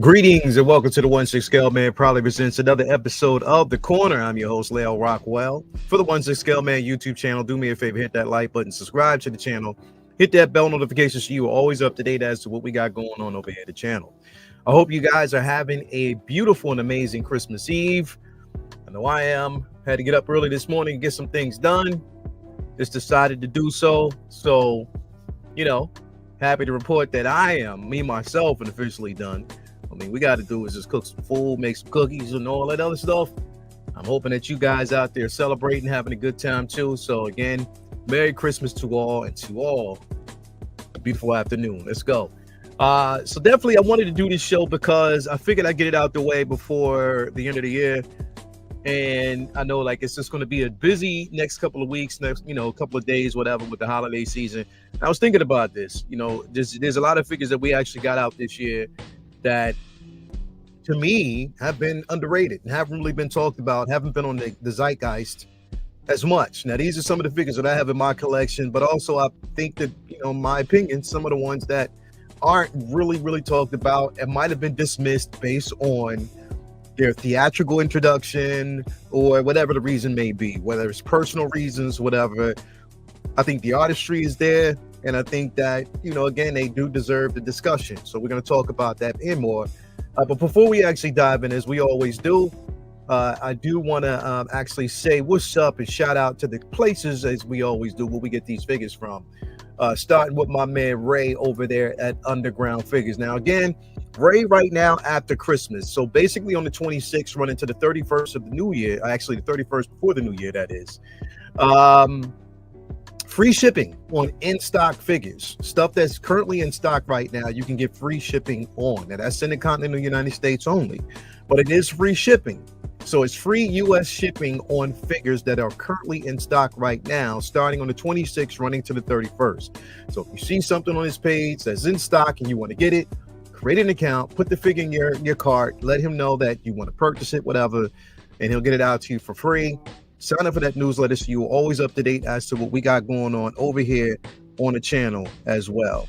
Greetings and welcome to the 1-6 Scale Man. Proudly presents another episode of The Corner. I'm your host, Leo Rockwell. For the 1-6 Scale Man YouTube channel, do me a favor, hit that like button, subscribe to the channel, hit that bell notification so you are always up to date as to what we got going on over here at the channel. I hope you guys are having a beautiful and amazing Christmas Eve. I know I am. Had to get up early this morning and get some things done. Just decided to do so. So, happy to report that I am, me, myself, and officially done. I mean, we got to do is just cook some food, make some cookies and all that other stuff. I'm hoping that you guys out there celebrating, having a good time too. So again, Merry Christmas to all, and to all a beautiful afternoon. Let's go. So definitely I wanted to do this show because I figured I'd get it out the way before the end of the year. And I know it's just going to be a busy next couple of weeks, next, couple of days, whatever, with the holiday season. I was thinking about this, there's a lot of figures that we actually got out this year that to me have been underrated and haven't really been talked about, haven't been on the zeitgeist as much. Now, these are some of the figures that I have in my collection, but also I think that, in my opinion, some of the ones that aren't really talked about and might have been dismissed based on their theatrical introduction or whatever the reason may be, whether it's personal reasons, whatever. I think the artistry is there. And I think that, again, they do deserve the discussion. So we're going to talk about that and more. But before we actually dive in, as we always do, I do want to actually say what's up and shout out to the places, as we always do, where we get these figures from. Starting with my man Ray over there at Underground Figures. Now, again, Ray right now after Christmas. So basically on the 26th, running to the 31st of the new year. Actually, the 31st before the new year, that is. Free shipping on in-stock figures. Stuff that's currently in stock right now, you can get free shipping on. Now, that's in the continental United States only, but it is free shipping. So it's free U.S. shipping on figures that are currently in stock right now, starting on the 26th, running to the 31st. So if you see something on his page that's in stock and you want to get it, create an account, put the figure in your cart, let him know that you want to purchase it, whatever, and he'll get it out to you for free. Sign up for that newsletter so you're always up to date as to what we got going on over here on the channel as well.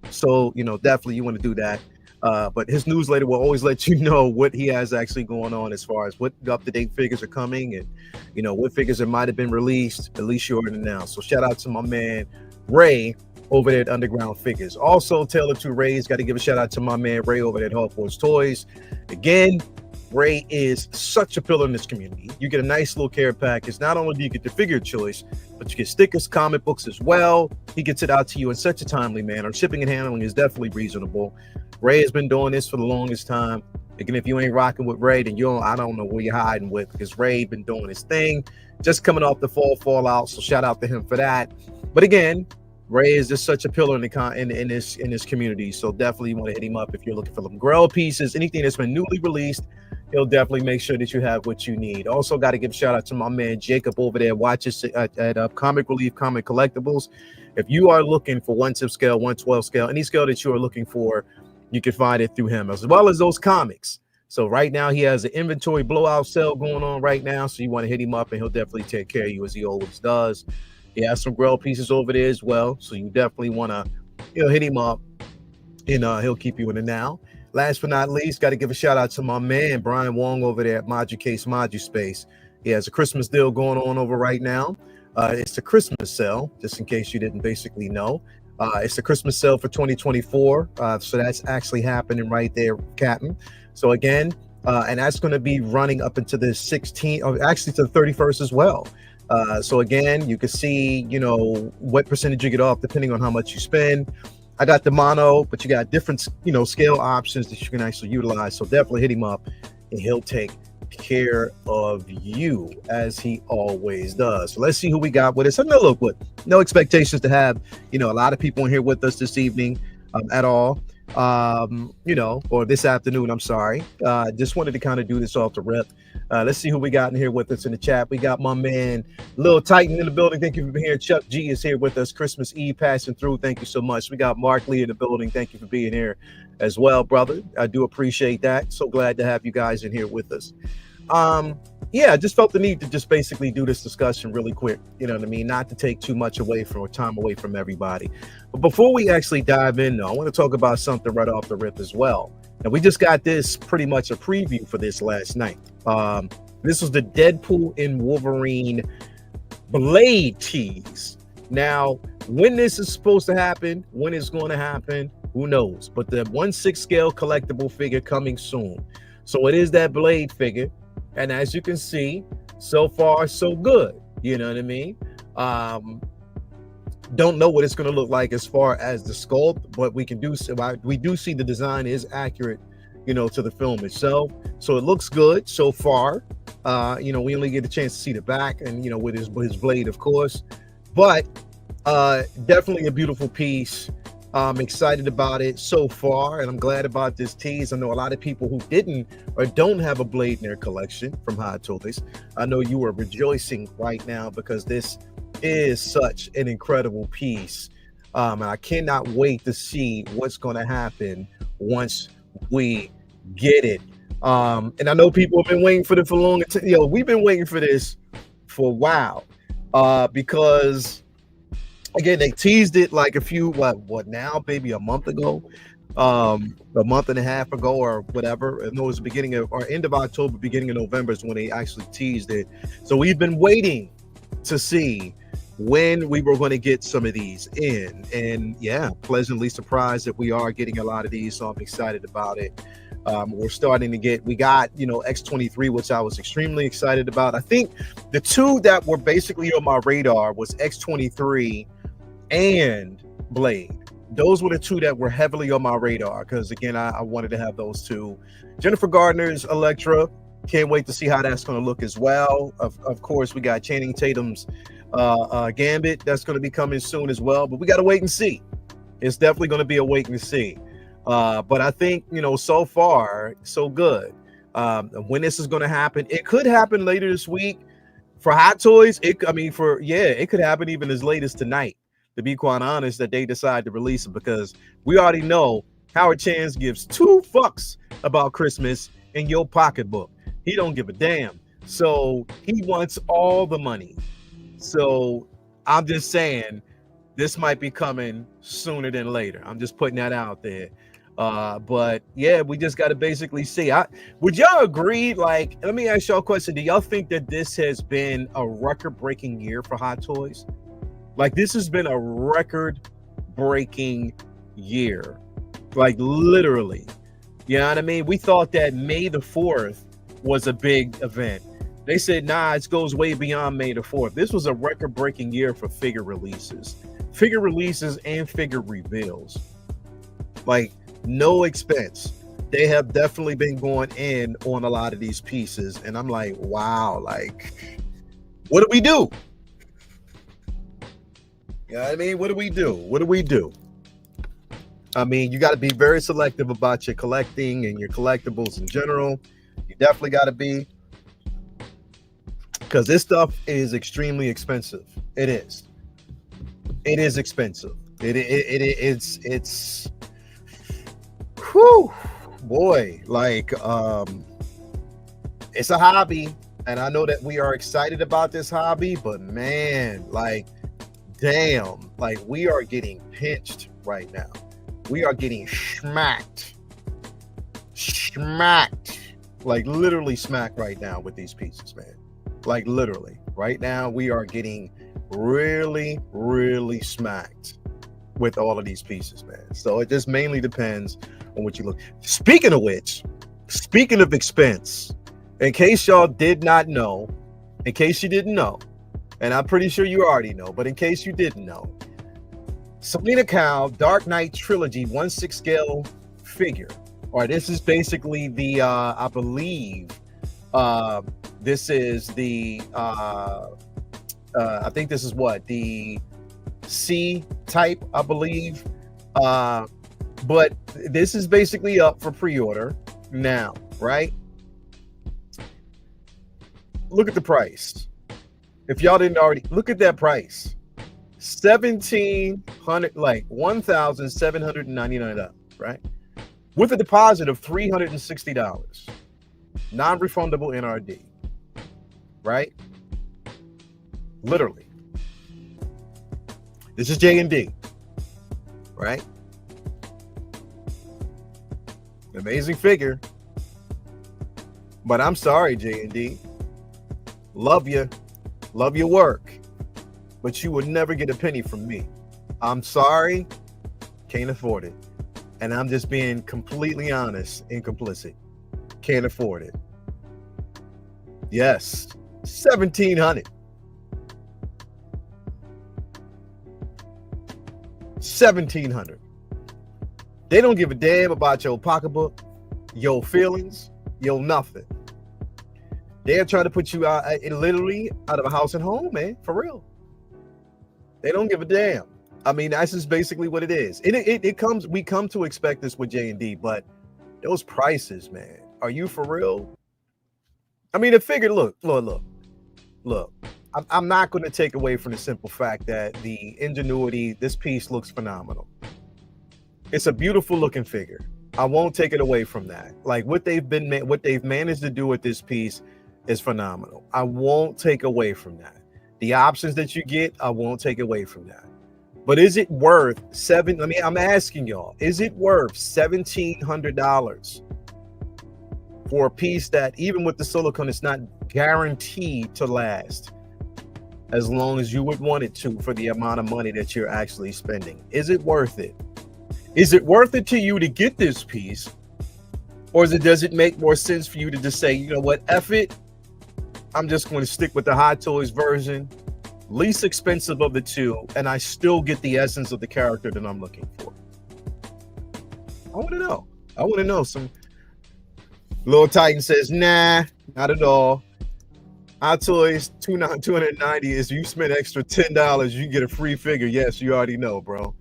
So definitely you want to do that. But his newsletter will always let you know what he has actually going on as far as what up-to-date figures are coming and, what figures that might have been released, at least you're in now. So shout out to my man, Ray, over there at Underground Figures. Also, Taylor to Ray's, got to give a shout out to my man, Ray, over there at Hawthorne's Toys. Again, Ray is such a pillar in this community. You get a nice little care package. Not only do you get the figure choice, but you get stickers, comic books as well. He gets it out to you in such a timely manner. Shipping and handling is definitely reasonable. Ray has been doing this for the longest time. Again, if you ain't rocking with Ray, then I don't know where you're hiding with, because Ray been doing his thing, just coming off the fallout. So shout out to him for that. But again, Ray is just such a pillar in this community. So definitely you want to hit him up if you're looking for them Grail pieces, anything that's been newly released. He'll definitely make sure that you have what you need. Also got to give a shout out to my man Jacob over there. Watch us at Comic Relief Comic Collectibles. If you are looking for 1/10 scale, 1/12 scale, any scale that you are looking for, you can find it through him, as well as those comics. So right now he has an inventory blowout sale going on right now. So you want to hit him up and he'll definitely take care of you as he always does. He has some Grail pieces over there as well. So you definitely want to hit him up and he'll keep you in the now. Last but not least, got to give a shout out to my man, Brian Wong over there at Modu Case Modu Space. He has a Christmas deal going on over right now. It's a Christmas sale, just in case you didn't basically know. It's a Christmas sale for 2024. So that's actually happening right there, Captain. So again, and that's going to be running up into the 16th, or actually to the 31st as well. So again, you can see, what percentage you get off depending on how much you spend. I got the mono, but you got different, scale options that you can actually utilize. So definitely hit him up and he'll take care of you as he always does. So let's see who we got with us. And no expectations to have, a lot of people in here with us this evening at all. Or this afternoon, I'm sorry. Just wanted to kind of do this off the rip. Let's see who we got in here with us in the chat. We got my man, Lil Titan in the building. Thank you for being here. Chuck G is here with us. Christmas Eve passing through. Thank you so much. We got Mark Lee in the building. Thank you for being here as well, brother. I do appreciate that. So glad to have you guys in here with us. Yeah, I just felt the need to just basically do this discussion really quick. You know what I mean? Not to take too much away from or time away from everybody. But before we actually dive in, though, I want to talk about something right off the rip as well. And we just got this pretty much a preview for this last night. This was the Deadpool and Wolverine Blade tease. Now, when this is supposed to happen, when it's going to happen, who knows? But the 1/6 scale collectible figure coming soon. So it is that Blade figure. And as you can see, so far, so good. You know what I mean? Don't know what it's going to look like as far as the sculpt, but we do see the design is accurate, you know, to the film itself. So it looks good so far. You know, we only get a chance to see the back and, you know, with his blade, of course. But definitely a beautiful piece. I'm excited about it so far, and I'm glad about this tease. I know a lot of people who didn't or don't have a Blade in their collection from Hot Toys. I know you are rejoicing right now because this is such an incredible piece. And I cannot wait to see what's going to happen once we get it. And I know people have been waiting for it for long. We've been waiting for this for a while because again, they teased it like a few, what now, maybe a month ago, a month and a half ago or whatever. I know it was the beginning of or end of October, beginning of November is when they actually teased it. So we've been waiting to see when we were going to get some of these in. And yeah, pleasantly surprised that we are getting a lot of these. So I'm excited about it. We're starting to we got, you know, X-23, which I was extremely excited about. I think the two that were basically on my radar was X-23 and Blade. Those were the two that were heavily on my radar because again, I wanted to have those two. Jennifer Gardner's Elektra, can't wait to see how that's going to look as well. Of course, we got Channing Tatum's Gambit that's going to be coming soon as well, but we got to wait and see. It's definitely going to be a wait and see. But I think, you know, so far so good. When this is going to happen, it could happen later this week for Hot Toys. It could happen even as late as tonight, to be quite honest, that they decide to release it, because we already know Howard Chance gives 2 fucks about Christmas in your pocketbook. He don't give a damn. So he wants all the money. So I'm just saying this might be coming sooner than later. I'm just putting that out there. But yeah, we just got to basically see. Would y'all agree? Like, let me ask y'all a question. Do y'all think that this has been a record-breaking year for Hot Toys? Like, this has been a record-breaking year. Like, literally. You know what I mean? We thought that May the 4th was a big event. They said, nah, it goes way beyond May the 4th. This was a record-breaking year for figure releases and figure reveals. Like, no expense. They have definitely been going in on a lot of these pieces. And I'm like, wow, like, what do we do? You know what I mean? What do we do? I mean, you got to be very selective about your collecting and your collectibles in general. You definitely got to be, because this stuff is extremely expensive. It is expensive. It's whew, boy, like it's a hobby, and I know that we are excited about this hobby, but man, like, damn, like, we are getting pinched right now. We are getting smacked, like literally smacked right now with these pieces, man. Like, literally right now we are getting really, really smacked with all of these pieces, man. So it just mainly depends on what you look. Speaking of which, speaking of expense, in case y'all did not know, in case you didn't know, and I'm pretty sure you already know, but in case you didn't know, Selena Kyle Dark Knight Trilogy 1/6 scale figure. All right, this is basically the I believe this is the I think this is what, the C type, I believe. But this is basically up for pre-order now, right? Look at the price. If y'all didn't already, look at that price. $1,700, like $1,799, right? With a deposit of $360. non-refundable NRD, right? Literally. This is JND, right? Amazing figure. But I'm sorry, JND. Love you. Love your work. But you would never get a penny from me. I'm sorry. Can't afford it. And I'm just being completely honest and complicit. Can't afford it. Yes. $1,700. $1,700. They don't give a damn about your pocketbook, your feelings, your nothing. They're trying to put you out literally out of a house and home, man. For real. They don't give a damn. I mean, that's just basically what it is. We come to expect this with JND, but those prices, man. Are you for real? I mean, the figure, look. I'm not going to take away from the simple fact that the ingenuity, this piece looks phenomenal. It's a beautiful looking figure. I won't take it away from that. Like what they've managed to do with this piece is phenomenal. I won't take away from that. The options that you get, I won't take away from that. But is it worth I'm asking y'all, is it worth $1,700 for a piece that even with the silicone, it's not guaranteed to last as long as you would want it to for the amount of money that you're actually spending? Is it worth it? Is it worth it to you to get this piece? Or does it make more sense for you to just say, you know what, F it, I'm just going to stick with the Hot Toys version, least expensive of the two, and I still get the essence of the character that I'm looking for? I want to know. I want to know. Some Lil Titan says, nah, not at all. Hot Toys, $290 is you spend extra $10, you get a free figure. Yes, you already know, bro.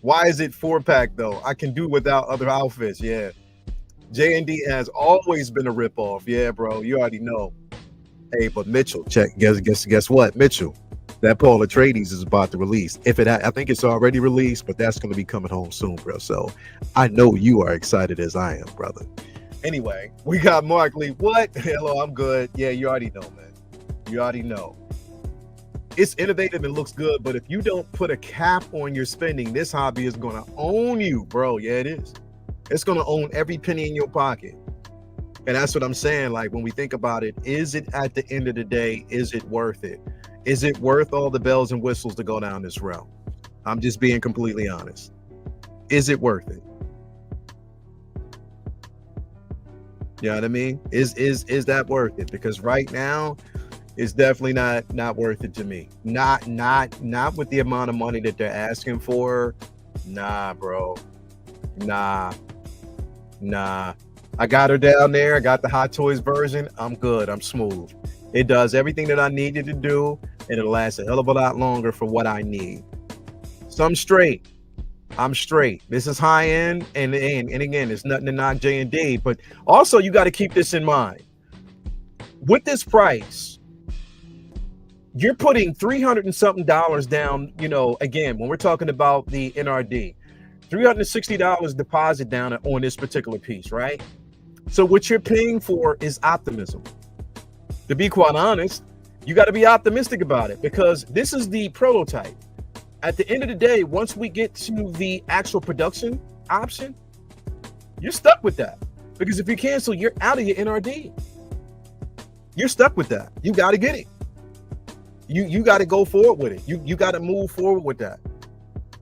Why is it 4-pack though? I can do without other outfits. Yeah. JND has always been a ripoff. Yeah, bro. You already know. Hey, but Mitchell, guess what? Mitchell, that Paul Atreides is about to release. I think it's already released, but that's going to be coming home soon, bro. So I know you are excited as I am, brother. Anyway, we got Mark Lee. What? Hello, I'm good. Yeah, you already know, man. You already know. It's innovative and looks good, but if you don't put a cap on your spending, this hobby is going to own you, bro. Yeah, it is. It's going to own every penny in your pocket. And that's what I'm saying. Like, when we think about it, is it at the end of the day, is it worth it? Is it worth all the bells and whistles to go down this route? I'm just being completely honest. Is it worth it? You know what I mean? Is that worth it? Because right now, it's definitely not worth it to me. Not with the amount of money that they're asking for. Nah, bro. Nah. I got her down there. I got the Hot Toys version. I'm good. I'm smooth. It does everything that I needed to do, and it'll last a hell of a lot longer for what I need. So I'm straight. This is high end, and again, it's nothing to knock J&D, but also you got to keep this in mind. With this price, you're putting $300 and something down, you know, again, when we're talking about the NRD, $360 deposit down on this particular piece, right? So what you're paying for is optimism. To be quite honest, you got to be optimistic about it, because this is the prototype. At the end of the day, once we get to the actual production option, you're stuck with that. Because if you cancel, you're out of your NRD. You're stuck with that. You got to get it. You got to go forward with it. You got to move forward with that.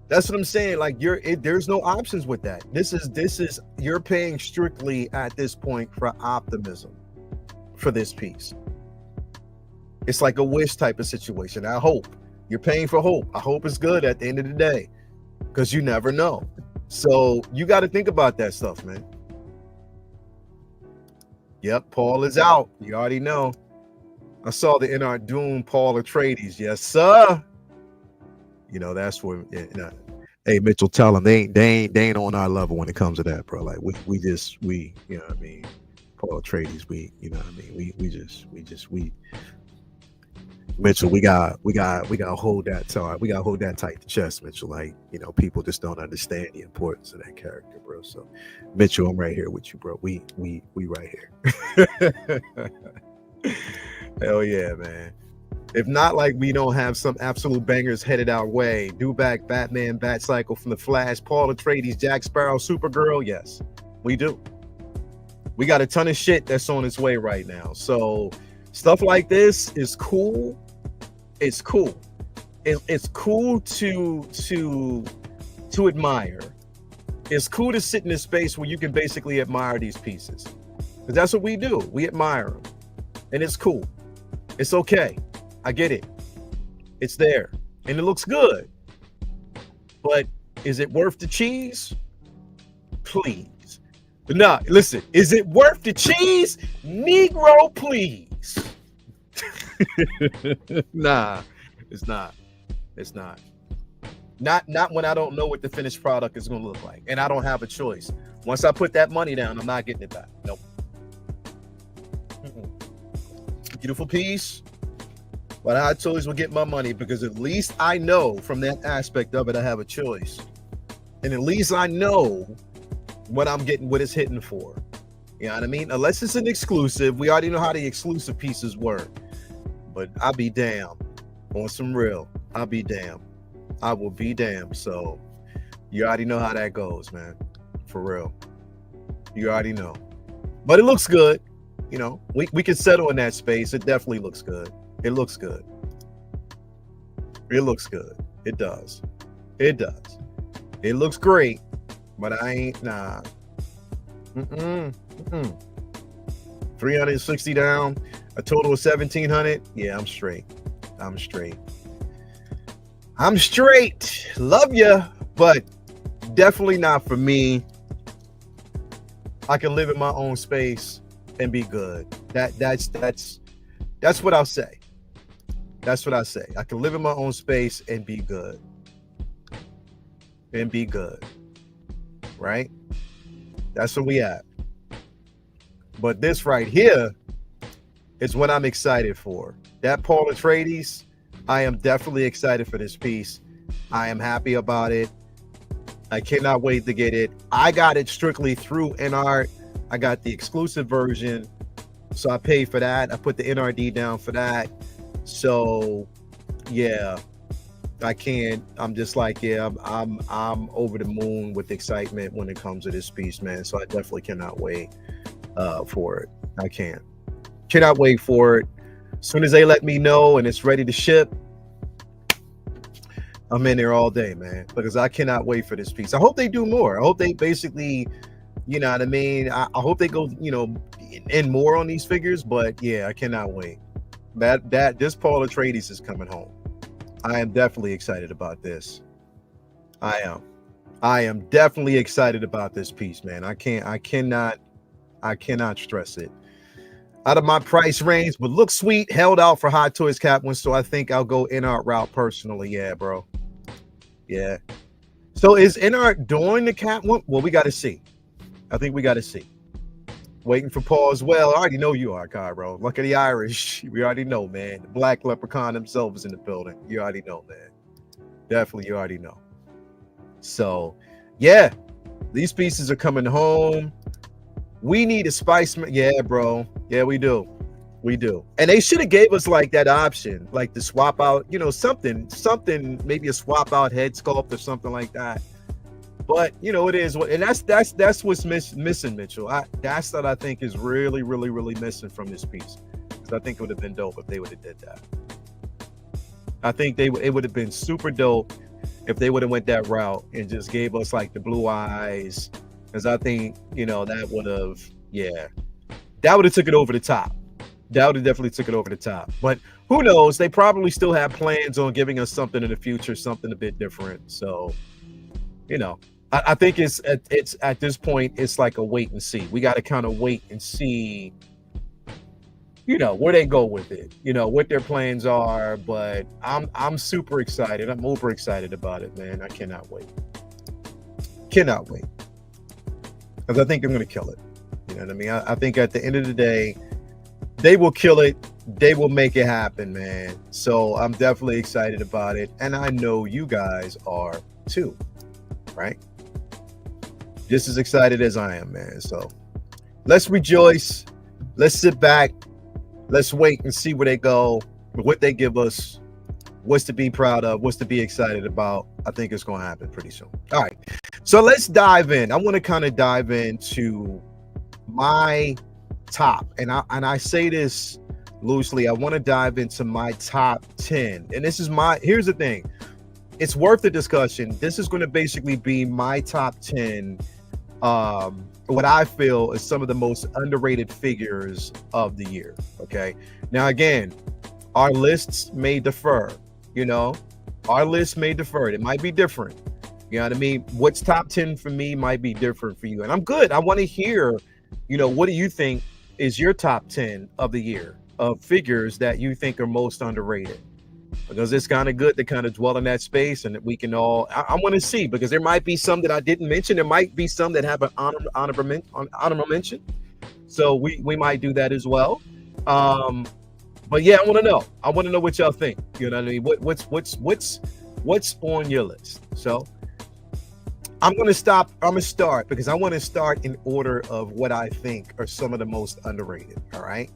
That's what I'm saying. Like, there's no options with that. This is you're paying strictly at this point for optimism for this piece. It's like a wish type of situation. I hope. You're paying for hope. I hope it's good at the end of the day, because you never know. So you got to think about that stuff, man. Yep, Paul is out. You already know. I saw the NR Doom Paul Atreides. Yes, sir. You know, that's where. You know, hey, Mitchell, tell them they ain't on our level when it comes to that, bro. Like we you know what I mean. Paul Atreides, you know what I mean. We Mitchell, we got to hold that tight. We got to hold that tight to chest, Mitchell. Like, people just don't understand the importance of that character, bro. So, Mitchell, I'm right here with you, bro. We right here. Hell yeah, man. If not, like, we don't have some absolute bangers headed our way. Dewback, Batman, Batcycle from the Flash, Paul Atreides, Jack Sparrow, Supergirl. Yes, we do. We got a ton of shit that's on its way right now. So stuff like this is cool. It's cool. It's cool to admire. It's cool to sit in a space where you can basically admire these pieces. Because that's what we do. We admire them. And it's cool. It's okay. I get it. It's there. And it looks good. But is it worth the cheese? Please. But nah, listen. Is it worth the cheese? Negro, please. Nah, it's not. It's not. Not when I don't know what the finished product is going to look like. And I don't have a choice. Once I put that money down, I'm not getting it back. Nope. Beautiful piece. But Hot Toys will get my money because at least I know from that aspect of it, I have a choice. And at least I know what I'm getting, what it's hitting for. You know what I mean? Unless it's an exclusive, we already know how the exclusive pieces work. But I'll be damned. On some real, I'll be damned. I will be damned. So you already know how that goes, man. For real. You already know. But it looks good. We can settle in that space. It definitely looks good. It looks good. It looks good. It does. It does. It looks great. But I ain't, nah. 360 down. A total of 1,700. Yeah, I'm straight. I'm straight. Love you, but definitely not for me. I can live in my own space and be good. That's what I'll say. That's what I say. I can live in my own space and be good. And be good. Right? That's what we at. But this right here is what I'm excited for. That Paul Atreides, I am definitely excited for this piece. I am happy about it. I cannot wait to get it. I got it strictly through NART. I got the exclusive version. So I paid for that. I put the NRD down for that. So yeah, I can't. I'm just like, yeah, I'm over the moon with excitement when it comes to this piece, man. So I definitely cannot wait for it. I cannot wait for it. As soon as they let me know and it's ready to ship, I'm in there all day, man, because I cannot wait for this piece. I hope they do more. I hope they basically, you know what I mean? I hope they go, in more on these figures, but yeah, I cannot wait. This Paul Atreides is coming home. I am definitely excited about this. I am definitely excited about this piece, man. I cannot stress it. Out of my price range, but look sweet, held out for Hot Toys Cap one, so I think I'll go NART route personally. Yeah, bro. Yeah. So is NART doing the Cap one? Well, we got to see. I think we got to see. Waiting for Paul as well. I already know you are, Cairo. Look at the Irish. We already know, man. The Black Leprechaun himself is in the building. You already know, man. Definitely, you already know. So, yeah, these pieces are coming home. We need a Spice Man. Yeah, bro. Yeah, we do. We do. And they should have gave us like that option, like the swap out, something, maybe a swap out head sculpt or something like that. But it is what, and that's what's missing, Mitchell. That's what I think is really, really, really missing from this piece. Because I think it would have been dope if they would have did that. I think it would have been super dope if they would have went that route and just gave us like the blue eyes. Because I think that would have, that would have took it over the top. That would have definitely took it over the top. But who knows? They probably still have plans on giving us something in the future, something a bit different. So, I think it's at this point, it's like a wait and see. We got to kind of wait and see, where they go with it, what their plans are. But I'm super excited. I'm over excited about it, man. I cannot wait. Cannot wait. Because I think I'm going to kill it. You know what I mean? I think at the end of the day, they will kill it they will make it happen, man. So I'm definitely excited about it, and I know you guys are too, right? Just as excited as I am, man. So let's rejoice. Let's sit back. Let's wait and see where they go, what they give us, what's to be proud of, what's to be excited about. I think it's going to happen pretty soon. All right. So let's dive in. I want to kind of dive into my top, and I say this loosely. I want to dive into my top 10. And this is here's the thing. It's worth the discussion. This is going to basically be my top 10, what I feel is some of the most underrated figures of the year. Okay. Now, again, our lists may differ, our lists may differ. It might be different. You know what I mean? What's top 10 for me might be different for you. And I'm good. I want to hear, what do you think is your top 10 of the year of figures that you think are most underrated? Because it's kind of good to kind of dwell in that space, and that we can all, I want to see, because there might be some that I didn't mention. There might be some that have an honorable mention. So we might do that as well. But yeah, I want to know what y'all think. You know what I mean? What's on your list? So I'm going to start because I want to start in order of what I think are some of the most underrated. All right.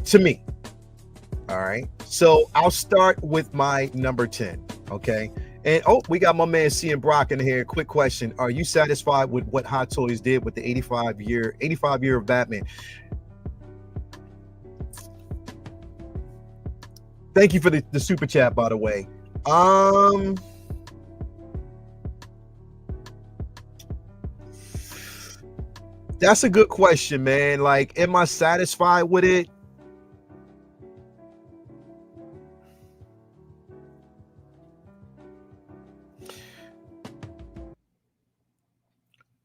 To me. All right. So I'll start with my number 10. Okay. And we got my man CM Brock in here. Quick question. Are you satisfied with what Hot Toys did with the 85 year of Batman? Thank you for the super chat, by the way. That's a good question, man. Like, am I satisfied with it?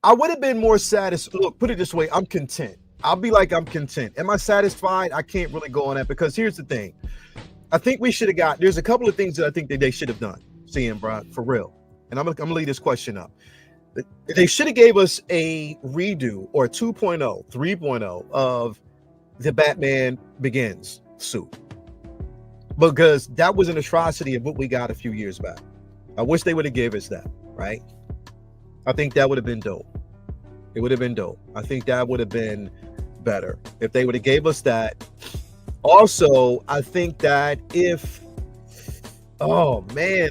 I would have been more satisfied. Look, put it this way. I'm content. I'll be like, I'm content. Am I satisfied? I can't really go on that, because here's the thing. I think we should have there's a couple of things that I think that they should have done, CM Brock, for real. And I'm gonna leave this question up. They should have gave us a redo or 2.0, 3.0 of the Batman Begins suit, because that was an atrocity of what we got a few years back. I wish they would have gave us that, right? I think that would have been dope. It would have been dope. I think that would have been better if they would have gave us that. Also, I think that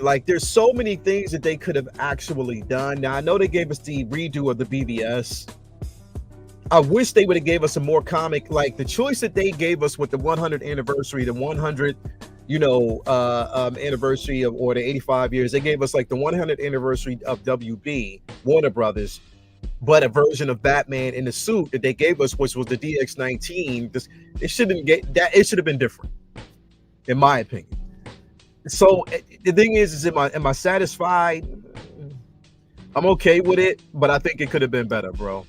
like, there's so many things that they could have actually done. Now, I know they gave us the redo of the BVS. I wish they would have gave us a more comic, like the choice that they gave us with the 100th anniversary, the 100, anniversary of, or the 85 years. They gave us like the 100th anniversary of WB, Warner Brothers, but a version of Batman in the suit that they gave us, which was the DX19. It shouldn't get that. It should have been different, in my opinion. So the thing is am I satisfied? I'm okay with it, but I think it could have been better, bro.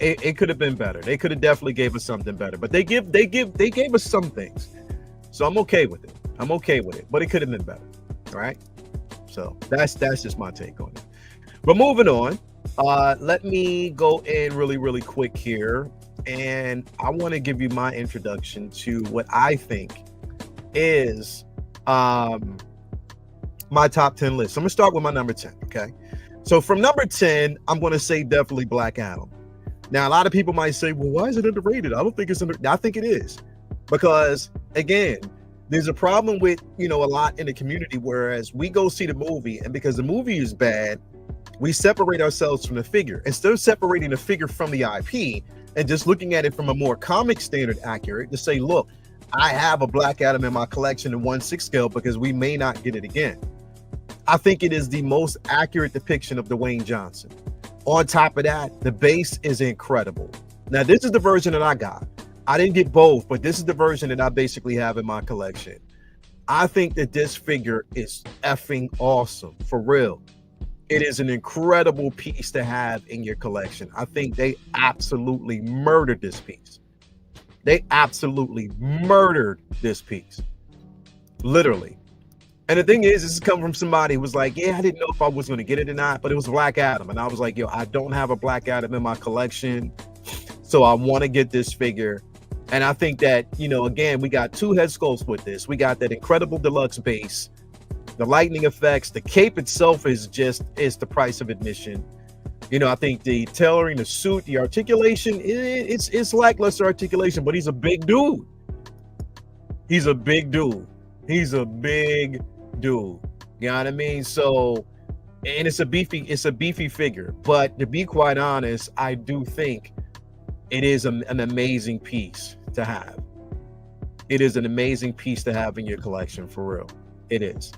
It could have been better. They could have definitely gave us something better, but they gave us some things. So I'm okay with it. But it could have been better. All right. So that's just my take on it. But moving on, let me go in really, really quick here. And I want to give you my introduction to what I think is my top 10 list. So I'm gonna start with my number 10. Okay. So from number 10, I'm going to say definitely Black Adam. Now, a lot of people might say, well, why is it underrated? I don't think it's I think it is, because again, there's a problem with, a lot in the community, whereas we go see the movie, and because the movie is bad, we separate ourselves from the figure. Instead of separating the figure from the IP and just looking at it from a more comic standard accurate, to say, look, I have a Black Adam in my collection in 1/6 scale because we may not get it again. I think it is the most accurate depiction of Dwayne Johnson. On top of that, the base is incredible. Now, this is the version that I got. I didn't get both, but this is the version that I basically have in my collection. I think that this figure is effing awesome, for real. It is an incredible piece to have in your collection. I think they absolutely murdered this piece. They absolutely murdered this piece. Literally. And the thing is, this is coming from somebody who was like, yeah, I didn't know if I was going to get it or not, but it was Black Adam. And I was like, yo, I don't have a Black Adam in my collection, so I want to get this figure. And I think that, again, we got two head sculpts with this. We got that incredible deluxe base, the lightning effects, the cape itself is the price of admission. I think the tailoring, the suit, the articulation, it's lackluster articulation, but he's a big dude. He's a big dude. You know what I mean? So, and it's a beefy figure. But to be quite honest, I do think it is an amazing piece to have. It is an amazing piece to have in your collection, for real. It is.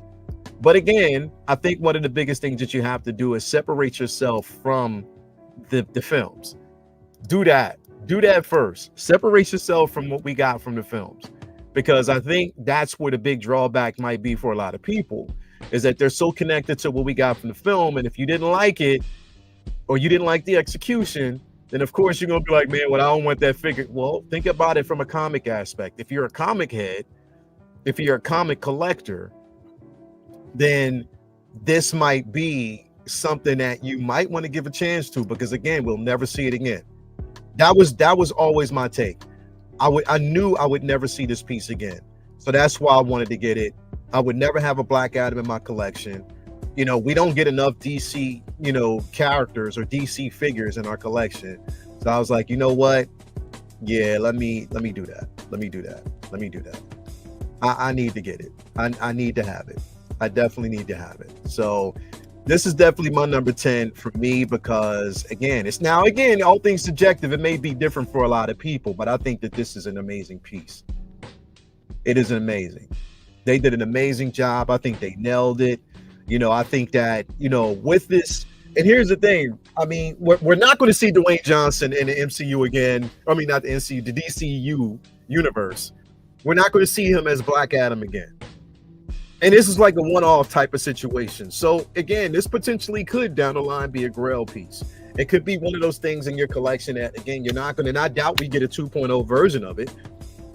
But again, I think one of the biggest things that you have to do is separate yourself from the films. Do that first. Separate yourself from what we got from the films, because I think that's where the big drawback might be for a lot of people, is that they're so connected to what we got from the film. And if you didn't like it, or you didn't like the execution, then of course you're going to be like, man, well, I don't want that figure. Well, think about it from a comic aspect. If you're a comic head, if you're a comic collector, then this might be something that you might want to give a chance to, because again, we'll never see it again. That was always my take. I knew I would never see this piece again. So that's why I wanted to get it. I would never have a Black Adam in my collection. We don't get enough DC, characters or DC figures in our collection. So I was like, you know what? Yeah, let me do that. Let me do that. I need to get it. I need to have it. I definitely need to have it. So this is definitely my number 10 for me, because again, all things subjective. It may be different for a lot of people, but I think that this is an amazing piece. It is amazing. They did an amazing job. I think they nailed it. I think that, with this, and here's the thing. I mean, we're not going to see Dwayne Johnson in the MCU again. I mean, not the MCU, the DCU universe. We're not going to see him as Black Adam again. And this is like a one-off type of situation. So again, this potentially could down the line be a Grail piece. It could be one of those things in your collection that, again, you're not going to, and I doubt we get a 2.0 version of it.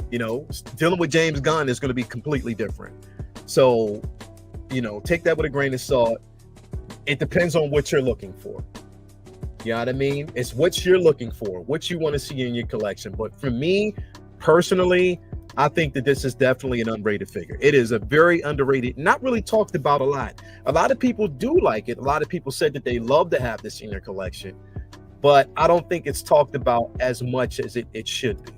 Dealing with James Gunn is going to be completely different. So, take that with a grain of salt. It depends on what you're looking for. You know what I mean? It's what you're looking for, what you want to see in your collection. But for me, personally, I think that this is definitely an underrated figure. It is a very underrated, not really talked about a lot. A lot of people do like it. A lot of people said that they love to have this in their collection, but I don't think it's talked about as much as it should be,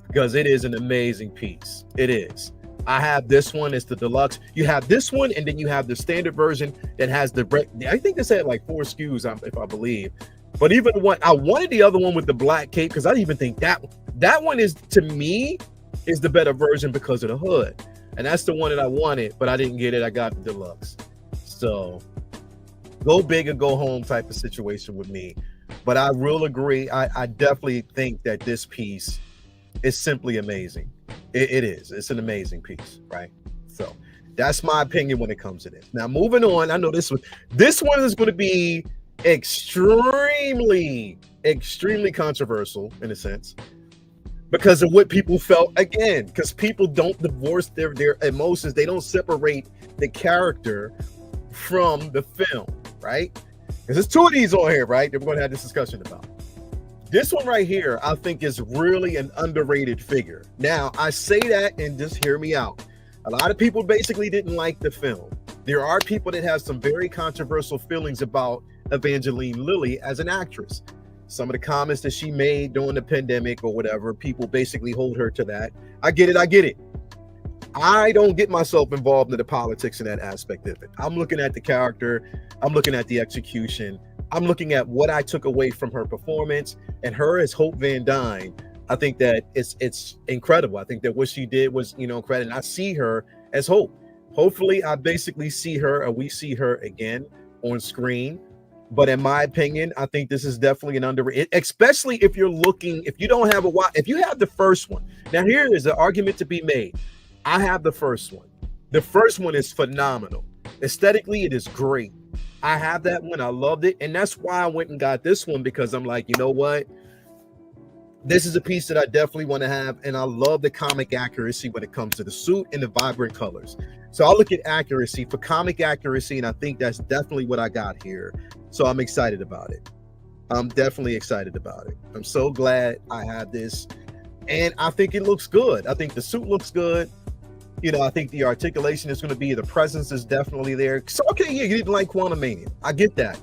because it is an amazing piece. It is. I have this one. It's the deluxe. You have this one, and then you have the standard version that has I think this had like 4 SKUs, if I believe. But even I wanted the other one with the black cape, because I even think that one is, to me, is the better version because of the hood. And that's the one that I wanted, but I didn't get it. I got the deluxe. So go big or go home type of situation with me. But I will agree. I definitely think that this piece is simply amazing. It is. It's an amazing piece, right? So that's my opinion when it comes to this. Now, moving on, I know this one is going to be extremely controversial in a sense, because of what people felt, again, because people don't divorce their emotions. They don't separate the character from the film, right? Because there's 2 of these on here, right, that we're going to have this discussion about. This one right here, I think, is really an underrated figure. Now, I say that, and just hear me out. A lot of people basically didn't like the film. There are people that have some very controversial feelings about Evangeline Lilly as an actress. Some of the comments that she made during the pandemic or whatever, people basically hold her to that. I get it. I don't get myself involved in the politics in that aspect of it. I'm looking at the character. I'm looking at the execution. I'm looking at what I took away from her performance, and her as Hope Van Dyne. I think that it's incredible. I think that what she did was, incredible. And I see her as Hope. Hopefully, I basically see her, or we see her again on screen. But in my opinion, I think this is definitely an underrated, especially if you have the first one. Now, here is an argument to be made. I have the first one. The first one is phenomenal. Aesthetically, it is great. I have that one. I loved it. And that's why I went and got this one, because I'm like, you know what? This is a piece that I definitely want to have. And I love the comic accuracy when it comes to the suit and the vibrant colors. So I'll look at accuracy for comic accuracy. And I think that's definitely what I got here. So I'm excited about it. I'm definitely excited about it. I'm so glad I have this. And I think it looks good. I think the suit looks good. I think the articulation is going to be, the presence is definitely there. So, okay, yeah, you didn't like Quantumania. I get that.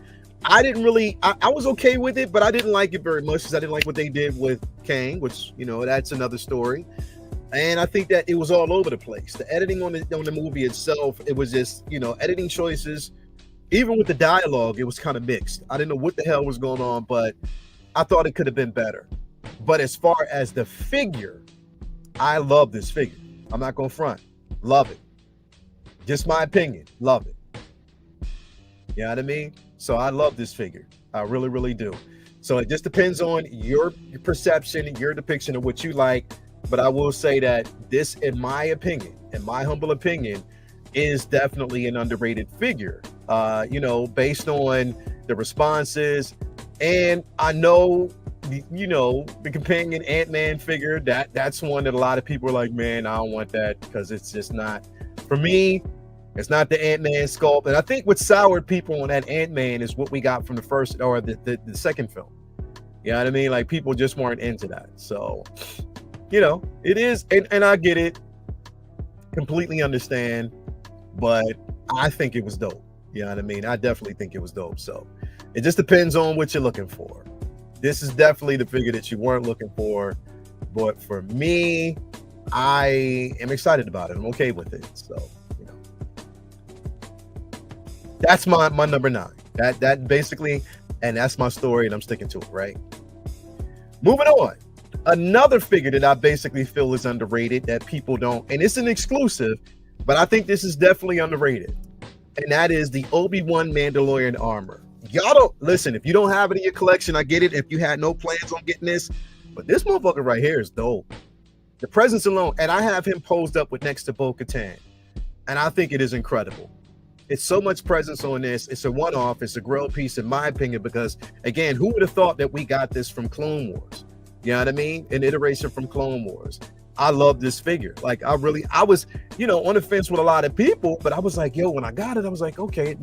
I didn't really, I was okay with it, but I didn't like it very much because I didn't like what they did with Kang, which, that's another story. And I think that it was all over the place. The editing on the movie itself, it was just, editing choices. Even with the dialogue, it was kind of mixed. I didn't know what the hell was going on, but I thought it could have been better. But as far as the figure, I love this figure. I'm not going to front. Love it. Just my opinion. Love it. You know what I mean? So I love this figure. I really, really do. So it just depends on your perception, your depiction of what you like. But I will say that this, in my opinion, in my humble opinion, is definitely an underrated figure. Based on the responses. And I know, the companion Ant-Man figure, that's one that a lot of people are like, man, I don't want that because it's just not, for me, it's not the Ant-Man sculpt. And I think what soured people on that Ant-Man is what we got from the first or the second film. You know what I mean? Like, people just weren't into that. So, it is, and I get it, completely understand, but I think it was dope. You know what I mean? I definitely think it was dope. So it just depends on what you're looking for. This is definitely the figure that you weren't looking for. But for me, I am excited about it. I'm okay with it. So, that's my number 9. That basically, and that's my story, and I'm sticking to it, right? Moving on. Another figure that I basically feel is underrated that people don't, and it's an exclusive, but I think this is definitely underrated. And that is the Obi-Wan Mandalorian armor. Y'all don't listen. If you don't have it in your collection, I get it. If you had no plans on getting this, but this motherfucker right here is dope. The presence alone, and I have him posed up with next to Bo-Katan, and I think it is incredible. It's so much presence on this. It's a one-off. It's a grail piece, in my opinion, because again, who would have thought that we got this from Clone Wars? You know what I mean? An iteration from Clone Wars. I love this figure. Like, I was, on the fence with a lot of people, but I was like, yo, when I got it, I was like, okay,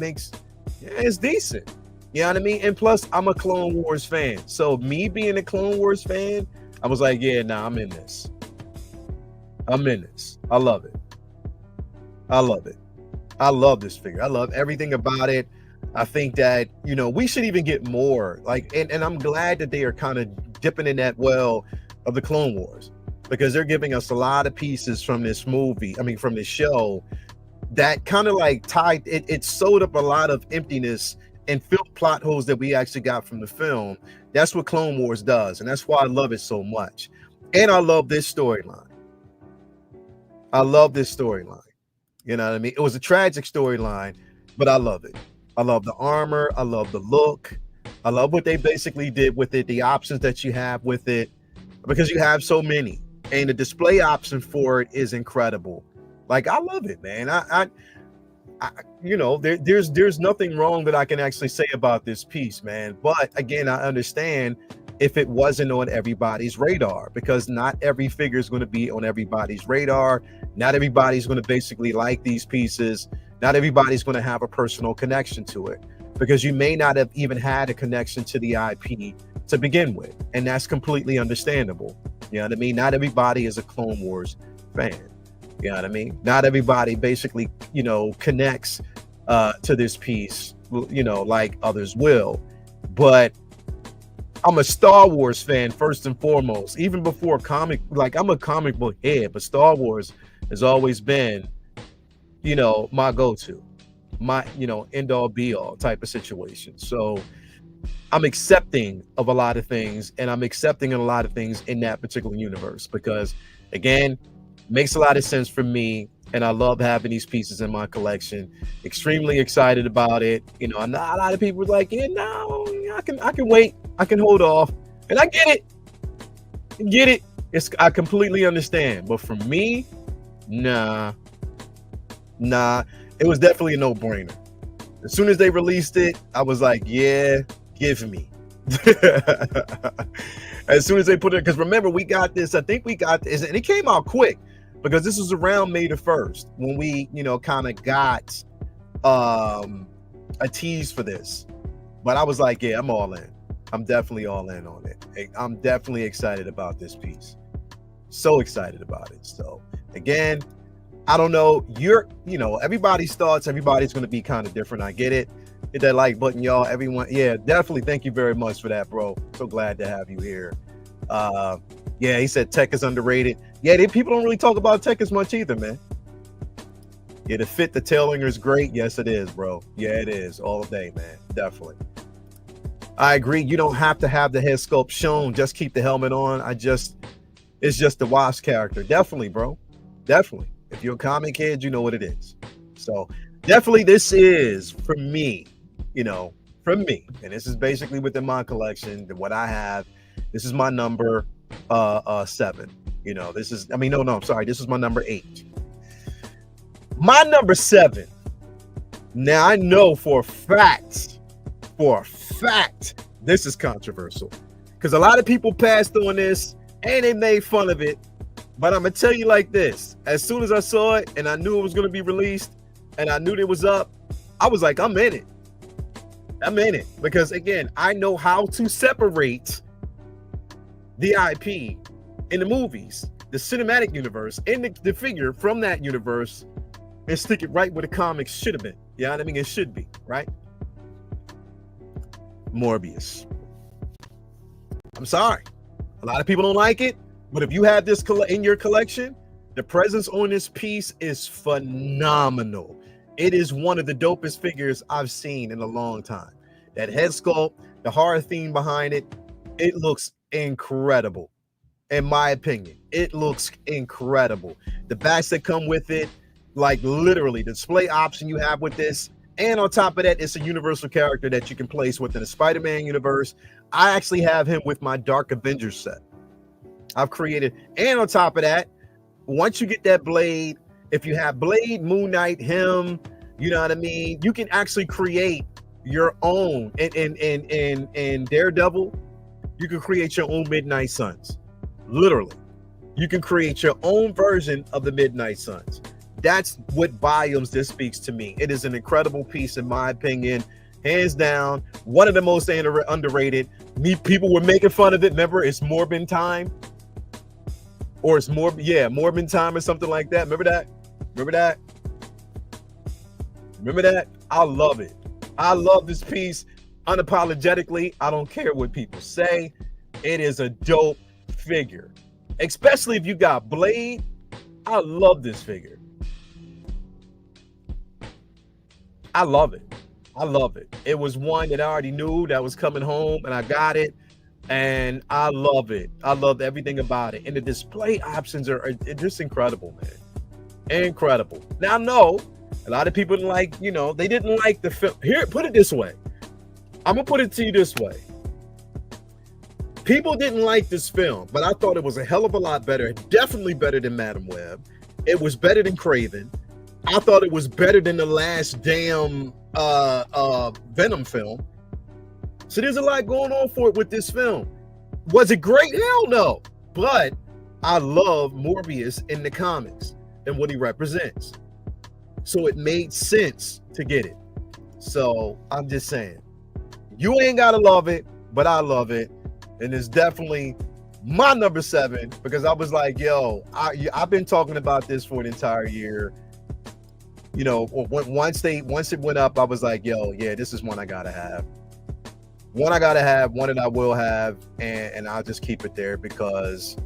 it's decent. You know what I mean? And plus, I'm a Clone Wars fan. So me being a Clone Wars fan, I was like, yeah, nah, I'm in this. I love it. I love it. I love this figure. I love everything about it. I think that, we should even get more. Like, and I'm glad that they are kind of dipping in that well of the Clone Wars, because they're giving us a lot of pieces from this movie. I mean, from this show that kind of like tied, it sewed up a lot of emptiness and filled plot holes that we actually got from the film. That's what Clone Wars does. And that's why I love it so much. And I love this storyline. You know what I mean? It was a tragic storyline, but I love it. I love the armor. I love the look. I love what they basically did with it, the options that you have with it, because you have so many. And the display option for it is incredible. Like, I love it, man. There's nothing wrong that I can actually say about this piece, man. But again, I understand if it wasn't on everybody's radar, because not every figure is going to be on everybody's radar. Not everybody's going to basically like these pieces. Not everybody's going to have a personal connection to it, because you may not have even had a connection to the IP to begin with. And that's completely understandable. You know what I mean? Not everybody is a Clone Wars fan. You know what I mean? Not everybody basically, connects to this piece, like others will. But I'm a Star Wars fan first and foremost, even before I'm a comic book head, but Star Wars has always been, my go-to, my, end all be all type of situation. So I'm accepting of a lot of things, and I'm accepting of a lot of things in that particular universe, because again, makes a lot of sense for me. And I love having these pieces in my collection. Extremely excited about it. A lot of people are like, yeah, no, I can wait. I can hold off. And I get it. I completely understand. But for me, nah. It was definitely a no-brainer. As soon as they released it, I was like, yeah, give me. As soon as they put it, because remember, we got this, and it came out quick, because this was around May the 1st when we, kind of got a tease for this. But I was like, yeah, I'm all in. I'm definitely all in on it. I'm definitely excited about this piece. So excited about it. So again, I don't know. Everybody's thoughts, everybody's going to be kind of different. I get it. Hit that like button, y'all. Everyone. Yeah, definitely. Thank you very much for that, bro. So glad to have you here. Yeah, he said tech is underrated. Yeah, people don't really talk about tech as much either, man. Yeah, the fit, the tailoring is great. Yes, it is, bro. Yeah, it is all day, man. Definitely. I agree. You don't have to have the head sculpt shown. Just keep the helmet on. It's just the Wasp character. Definitely, bro. Definitely. If you're a comic kid, you know what it is. So definitely this is for me, from me. And this is basically within my collection, what I have. This is my number 7. This is, I'm sorry. This is my number 8. My number 7. Now I know for a fact, this is controversial because a lot of people passed on this and they made fun of it. But I'm gonna tell you like this: as soon as I saw it and I knew it was gonna be released and I knew it was up, I was like, I'm in it. I'm in it because again, I know how to separate the IP in the movies, the cinematic universe, and the figure from that universe, and stick it right where the comics should have been. You know what I mean? It should be, right? Morbius. I'm sorry. A lot of people don't like it, but if you have this in your collection, the presence on this piece is phenomenal. It is one of the dopest figures I've seen in a long time. That head sculpt, the horror theme behind it, it looks incredible. In my opinion, it looks incredible. The bats that come with it, like literally the display option you have with this, and on top of that, it's a universal character that you can place within the Spider-Man universe. I actually have him with my Dark Avengers set. I've created, and on top of that, once you get that Blade, if you have Blade, Moon Knight, him, you know what I mean, you can actually create your own. And Daredevil, you can create your own Midnight Suns. Literally, you can create your own version of the Midnight Suns. That's what volumes this speaks to me. It is an incredible piece, in my opinion, hands down. One of the most underrated. People were making fun of it. Remember, it's Morbin time, or it's Morbin time, or something like that. Remember that? I love it. I love this piece unapologetically. I don't care what people say. It is a dope figure, especially if you got Blade. I love this figure. I love it. It was one that I already knew that was coming home, and I got it, and I love it. I love everything about it, and the display options are just incredible, man. Incredible. Now, I know a lot of people didn't like, they didn't like the film. Here, put it this way. I'm gonna put it to you this way. People didn't like this film, but I thought it was a hell of a lot better. Definitely better than Madam Web. It was better than Craven. I thought it was better than the last damn Venom film. So there's a lot going on for it with this film. Was it great? Hell no. But I love Morbius in the comics and what he represents. So it made sense to get it. So I'm just saying, you ain't gotta love it, but I love it. And it's definitely my number 7 because I was like, yo, I've been talking about this for an entire year. Once it went up, I was like, yo, yeah, this is one I gotta have. One that I will have, and I'll just keep it there because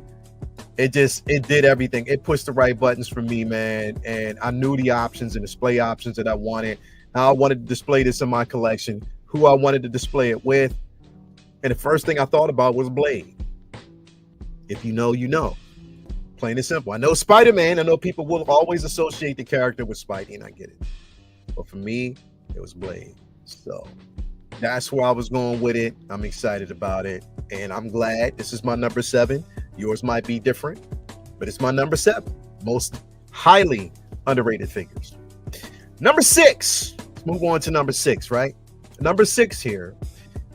it did everything. It pushed the right buttons for me, man. And I knew the options and display options that I wanted. How I wanted to display this in my collection, who I wanted to display it with. And the first thing I thought about was Blade. If you know, you know. Plain and simple. I know Spider-Man. I know people will always associate the character with Spidey, and I get it. But for me, it was Blade. So that's where I was going with it. I'm excited about it. And I'm glad this is my number 7. Yours might be different, but it's my number 7. Most highly underrated figures. Number 6. Let's move on to number 6, right? Number 6 here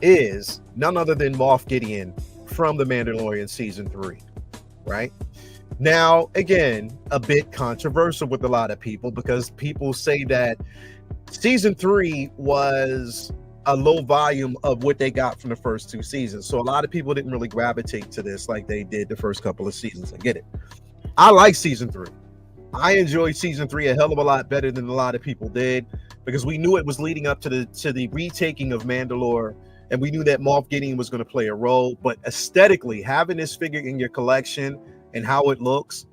is none other than Moff Gideon from The Mandalorian Season 3, right? Now, again, a bit controversial with a lot of people because people say that Season 3 was a low volume of what they got from the first 2 seasons. So a lot of people didn't really gravitate to this like they did the first couple of seasons. I get it. I like season 3. I enjoyed season 3 a hell of a lot better than a lot of people did, because we knew it was leading up to the retaking of Mandalore, and we knew that Moff Gideon was going to play a role. But aesthetically, having this figure in your collection and how it looks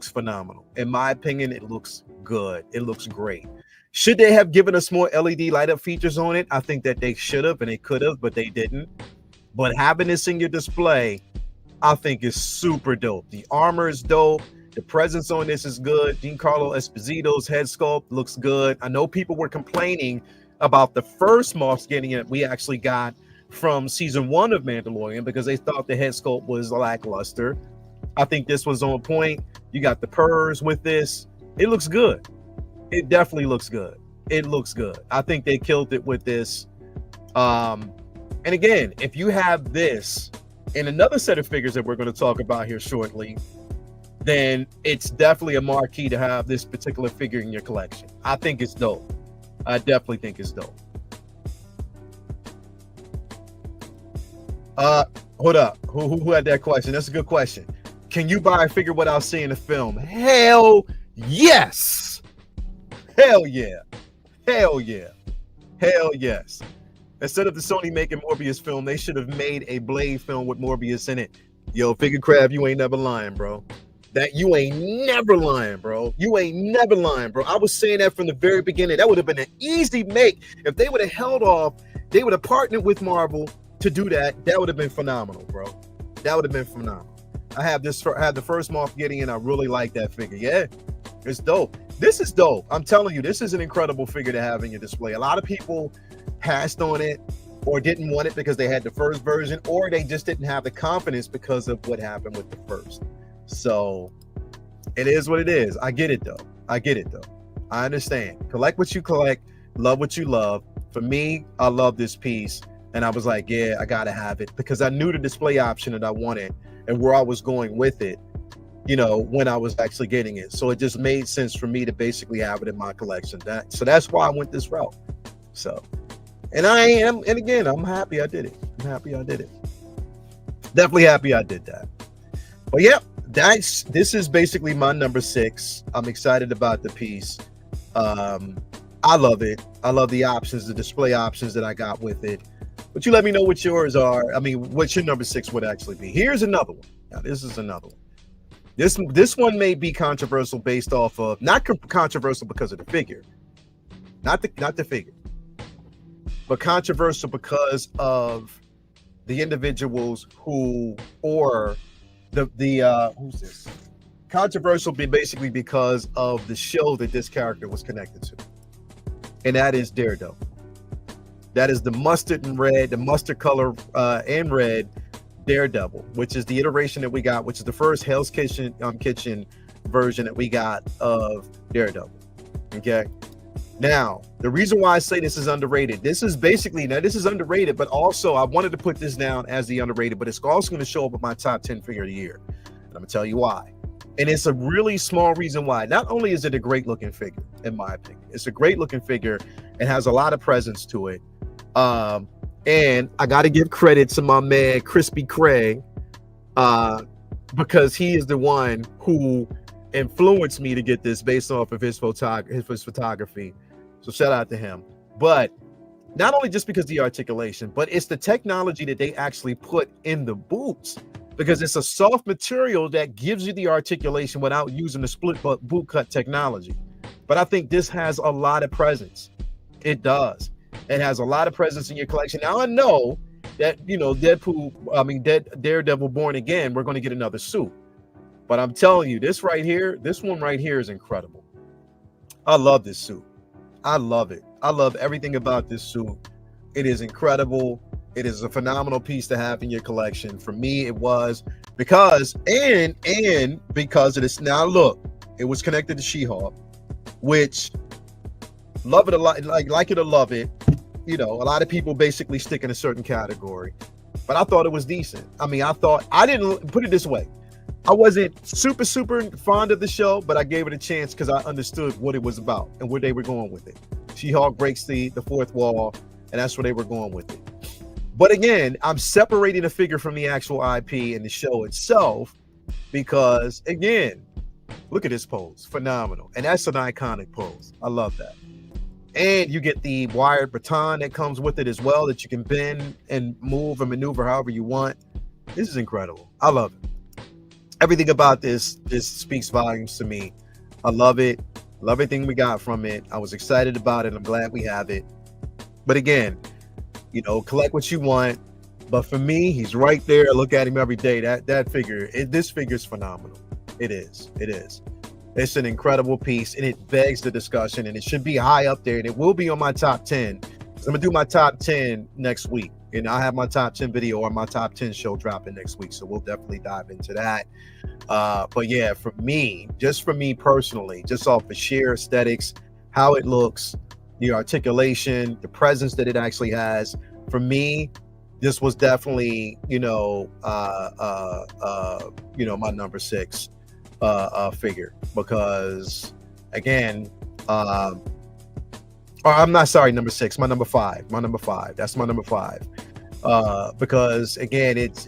phenomenal. In my opinion, it looks good. It looks great. Should they have given us more LED light up features on it? I think that they should have and they could have, but they didn't. But having this in your display, I think is super dope. The armor is dope. The presence on this is good. Giancarlo Esposito's head sculpt looks good. I know people were complaining about the first Moff Gideon we actually got from season 1 of Mandalorian because they thought the head sculpt was lackluster. I think this was on point. You got the purrs with this. It looks good. It definitely looks good. It looks good. I think they killed it with this. And again, if you have this and another set of figures that we're going to talk about here shortly, then it's definitely a marquee to have this particular figure in your collection. I think it's dope. I definitely think it's dope. Hold up. Who had that question? That's a good question. Can you buy a figure without seeing the film? Hell yes. Hell yeah. Hell yeah. Hell yes. Instead of the Sony making Morbius film, they should have made a Blade film with Morbius in it. Yo, Figure Crab, you ain't never lying, bro. That you ain't never lying, bro. You ain't never lying, bro. I was saying that from the very beginning. That would have been an easy make. If they would have held off, they would have partnered with Marvel to do that. That would have been phenomenal, bro. That would have been phenomenal. I had the first Moff Gideon. I really like that figure. Yeah, it's dope. This is dope. I'm telling you, this is an incredible figure to have in your display. A lot of people passed on it or didn't want it because they had the first version, or they just didn't have the confidence because of what happened with the first. So it is what it is. I get it though. I understand. Collect what you collect, love what you love. For me, I love this piece. And I was like, yeah, I gotta have it because I knew the display option that I wanted and where I was going with it, you know, when I was actually getting it. So it just made sense for me to basically have it in my collection. So that's why I went this route. So, and again, I'm happy I did it. Definitely happy I did that. But yeah, this is basically my number 6. I'm excited about the piece. I love it. I love the options, the display options that I got with it. But you let me know what yours are. I mean, what your number 6 would actually be. Here's another one. Now, this is another one. This one may be controversial based off of, not controversial because of the figure, not the figure, but controversial because of the individuals who, or the who's this? Controversial basically because of the show that this character was connected to, and that is Daredevil. That is the mustard and red, the mustard color and red Daredevil, which is the iteration that we got, which is the first Hell's Kitchen version that we got of Daredevil. Okay. Now, the reason why I say this is underrated, this is underrated, but also I wanted to put this down as the underrated, but it's also going to show up with my top 10 figure of the year. And I'm going to tell you why. And it's a really small reason why. Not only is it a great looking figure, in my opinion, it's a great looking figure and has a lot of presence to it. And I got to give credit to my man, Crispy Craig, because he is the one who influenced me to get this based off of his photography. So shout out to him. But not only just because of the articulation, but it's the technology that they actually put in the boots, because it's a soft material that gives you the articulation without using the split boot cut technology. But I think this has a lot of presence. It does. It has a lot of presence in your collection. Now I know that, you know, Daredevil Born Again, we're going to get another suit. But I'm telling you, this one right here is incredible. I love this suit. I love it. I love everything about this suit. It is incredible. It is a phenomenal piece to have in your collection. For me, it was because of this. Now look, it was connected to She-Hulk, which love it a lot, like it or love it. You know, a lot of people basically stick in a certain category, but I thought it was decent. I mean, I didn't put it this way. I wasn't super fond of the show, but I gave it a chance because I understood what it was about and where they were going with it. She-Hulk breaks the fourth wall. and that's where they were going with it. But again, I'm separating the figure from the actual IP and the show itself because, again, look at this pose, phenomenal, and that's an iconic pose. I love that. And you get the wired baton that comes with it as well that you can bend and move and maneuver however you want. This is incredible. I love it. Everything about this speaks volumes to me. I love it. Love everything we got from it. I was excited about it. I'm glad we have it. But again, you know, collect what you want. But for me, he's right there. I look at him every day. That figure, this figure is phenomenal. It is. It is. It's an incredible piece, and it begs the discussion, and it should be high up there, and it will be on my top 10. I'm going to do my top 10 next week, and I'll have my top 10 video or my top 10 show dropping next week, so we'll definitely dive into that. But yeah, for me personally, just off the sheer aesthetics, how it looks, the articulation, the presence that it actually has, for me, this was definitely, my number 6 figure, because again, or I'm not sorry, number 6, my number 5, that's my number 5, because again, it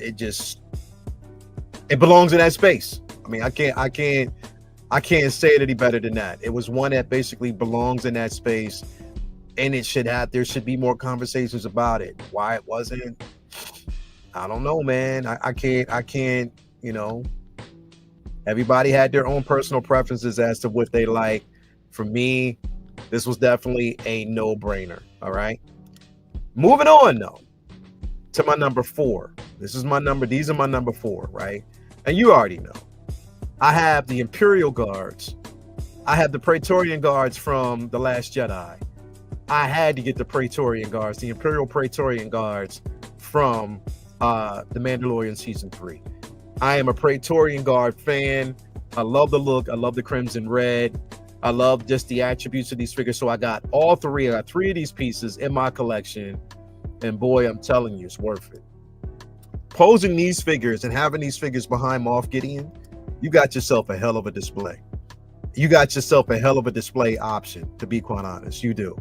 belongs in that space. I mean, I can't say it any better than that. It was one that basically belongs in that space, and there should be more conversations about it. Why it wasn't, I don't know, man. I can't, everybody had their own personal preferences as to what they like. For me, this was definitely a no-brainer. All right. Moving on though to my number 4. These are my number 4, right? And you already know. I have the Imperial Guards. I have the Praetorian Guards from The Last Jedi. I had to get the Praetorian Guards, the Imperial Praetorian Guards from The Mandalorian Season 3. I am a Praetorian Guard fan. I love the look. I love the crimson red. I love just the attributes of these figures. So I got all 3. I got 3 of these pieces in my collection. And boy, I'm telling you, it's worth it. Posing these figures and having these figures behind Moff Gideon, you got yourself a hell of a display. You got yourself a hell of a display option, to be quite honest. You do.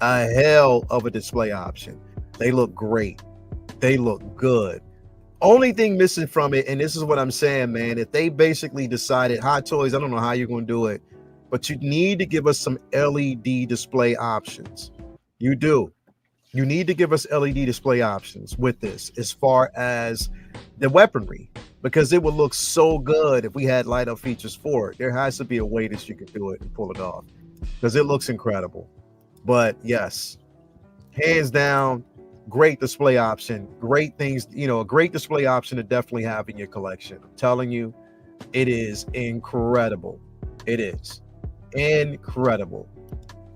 A hell of a display option. They look great. They look good. Only thing missing from it, and this is what I'm saying, man, if they basically decided, Hot Toys, I don't know how you're going to do it, but you need to give us some LED display options. You do. You need to give us LED display options with this as far as the weaponry, because it would look so good if we had light up features for it. There has to be a way that you can do it and pull it off, because it looks incredible. But yes, hands down, great display option, great things, a great display option to definitely have in your collection. I'm telling you, it is incredible. It is incredible,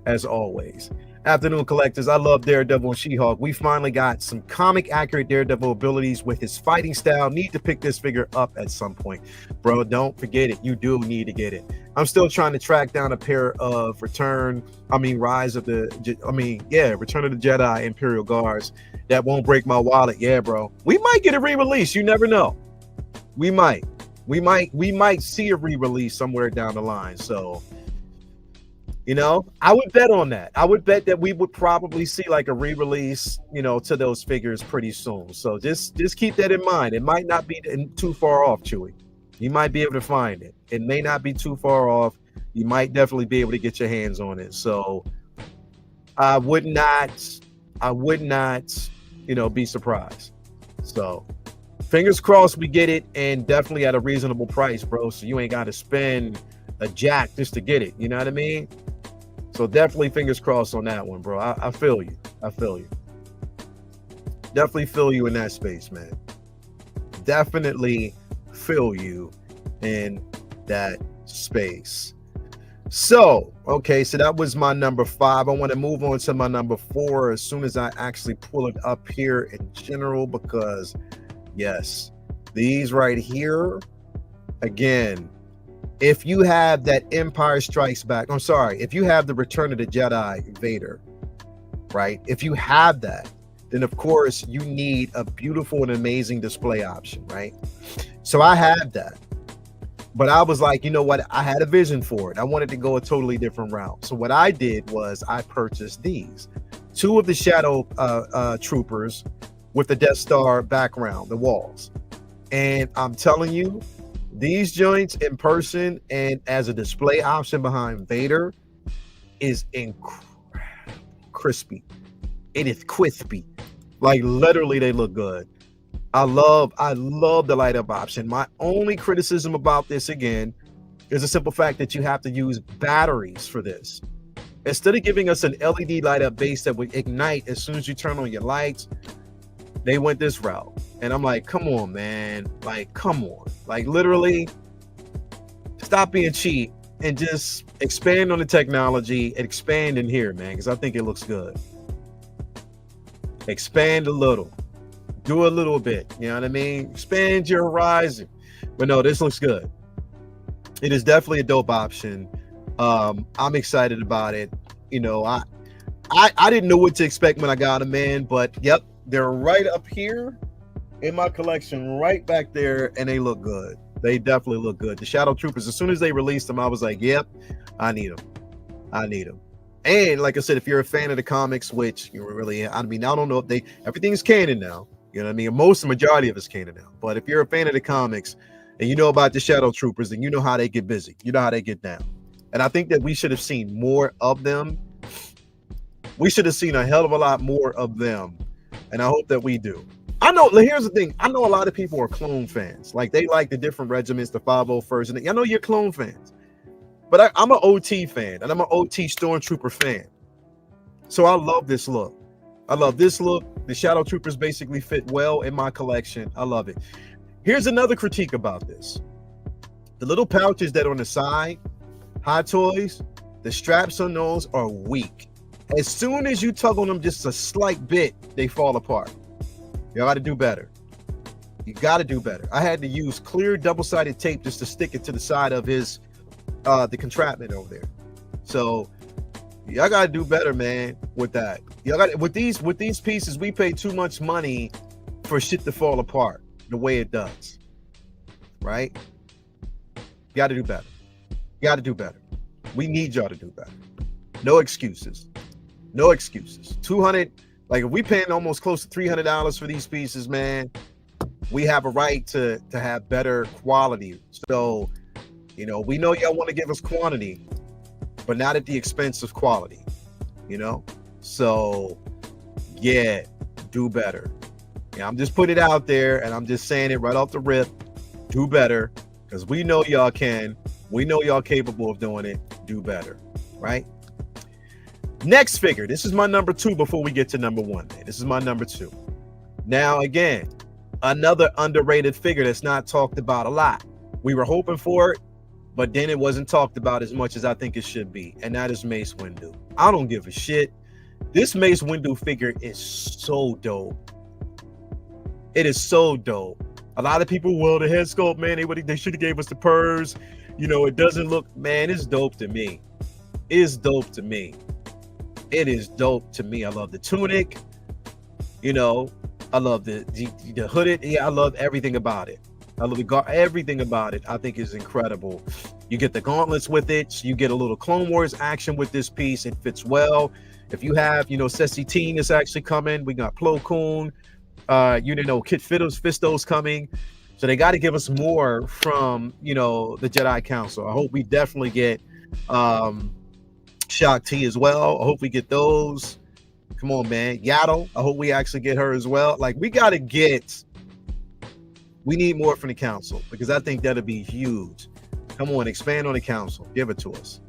as always. Afternoon collectors, I love Daredevil and She-Hulk. We finally got some comic accurate Daredevil abilities with his fighting style. Need to pick this figure up at some point, bro. Don't forget it. You do need to get it. I'm still trying to track down a pair of Return of the Jedi Imperial Guards that won't break my wallet. Yeah, bro. We might get a re-release. You never know. We might see a re-release somewhere down the line. So, I would bet on that. I would bet that we would probably see like a re-release, to those figures pretty soon. So just keep that in mind. It might not be too far off, Chewy. You might be able to find it. It may not be too far off. You might definitely be able to get your hands on it. So I would not, be surprised. So fingers crossed we get it, and definitely at a reasonable price, bro. So you ain't got to spend a jack just to get it. You know what I mean? So definitely fingers crossed on that one, bro. I feel you. Definitely feel you in that space, man. Definitely feel you in that space. So, okay, so that was my number 5. I want to move on to my number 4 as soon as I actually pull it up here in general, because yes, these right here, again, if you have that Empire Strikes Back, if you have the Return of the Jedi Vader, right? If you have that, then of course you need a beautiful and amazing display option, right? So I had that, but I was like, you know what? I had a vision for it. I wanted to go a totally different route. So what I did was I purchased these two of the shadow troopers with the Death Star background, the walls. And I'm telling you, these joints in person and as a display option behind Vader is crispy. It is crispy. Like literally, they look good. I love the light up option. My only criticism about this again is the simple fact that you have to use batteries for this. Instead of giving us an LED light up base that would ignite as soon as you turn on your lights, they went this route. And I'm like, come on, man. Like, come on. Like, literally, stop being cheap and just expand on the technology and expand in here, man, because I think it looks good. Expand a little. Do a little bit. You know what I mean? Expand your horizon. But no, this looks good. It is definitely a dope option. I'm excited about it. You know, I didn't know what to expect when I got them, man, but yep, they're right up here in my collection, right back there, and they look good. They definitely look good. The Shadow Troopers, as soon as they released them, I was like, yep, I need them. I need them. And like I said, if you're a fan of the comics, which you really, I mean, I don't know if everything's canon now. You know what I mean? The majority of it's canon now. But if you're a fan of the comics and you know about the Shadow Troopers, then you know how they get busy. You know how they get down. And I think that we should have seen more of them. We should have seen a hell of a lot more of them. And I hope that we do. I know, here's the thing. I know a lot of people are clone fans. Like, they like the different regiments, the 501st. And I know you're clone fans. But I'm an OT fan. And I'm an OT Stormtrooper fan. So I love this look. I love this look. The Shadow Troopers basically fit well in my collection. I love it. Here's another critique about this. The little pouches that are on the side, Hot Toys, the straps on those are weak. As soon as you tug on them just a slight bit, they fall apart. You got to do better. You got to do better. I had to use clear double-sided tape just to stick it to the side of his the contraption over there. So y'all got to do better, man, with that. Y'all got with these pieces, we pay too much money for shit to fall apart the way it does. Right? You got to do better. You got to do better. We need y'all to do better. No excuses. No excuses. 200, like if we paying almost close to $300 for these pieces, man, we have a right to have better quality. So, you know, we know y'all want to give us quantity, but not at the expense of quality, you know? So, yeah, do better. Yeah, I'm just putting it out there, and I'm just saying it right off the rip. Do better, because we know y'all can. We know y'all capable of doing it. Do better, right? Next figure. This is my number 2 before we get to number 1, man. This is my number 2. Now, again, another underrated figure that's not talked about a lot. We were hoping for it, but then it wasn't talked about as much as I think it should be, and that is Mace Windu. I don't give a shit. This Mace Windu figure is so dope. It is so dope. A lot of people, well, the head sculpt, man, they should have gave us the purrs. You know, it doesn't look, man, it's dope to me. It's dope to me. It is dope to me. I love the tunic. You know, I love the hooded. Yeah, I love everything about it. I love everything about it. I think is incredible. You get the gauntlets with it. So you get a little Clone Wars action with this piece. It fits well. If you have, you know, Ceci Teen is actually coming. We got Plo Koon. You know, Kit Fisto's coming. So they got to give us more from, you know, the Jedi Council. I hope we definitely get Shaak Ti as well. I hope we get those. Come on, man. Yaddle. I hope we actually get her as well. Like, we need more from the council, because I think that'll be huge. Come on, expand on the council. Give it to us.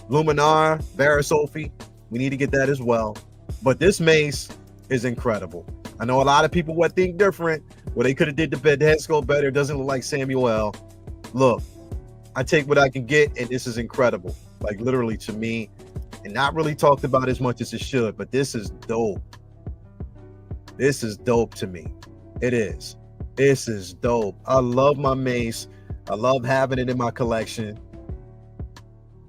Luminar, Barra Sophie. We need to get that as well. But this Mace is incredible. I know a lot of people would think different. Well, they could have did the head sculpt better. It doesn't look like Samuel. Look, I take what I can get, and this is incredible. Like, literally, to me, and not really talked about as much as it should, but this is dope. This is dope to me. It is. This is dope. I love my Mace. I love having it in my collection.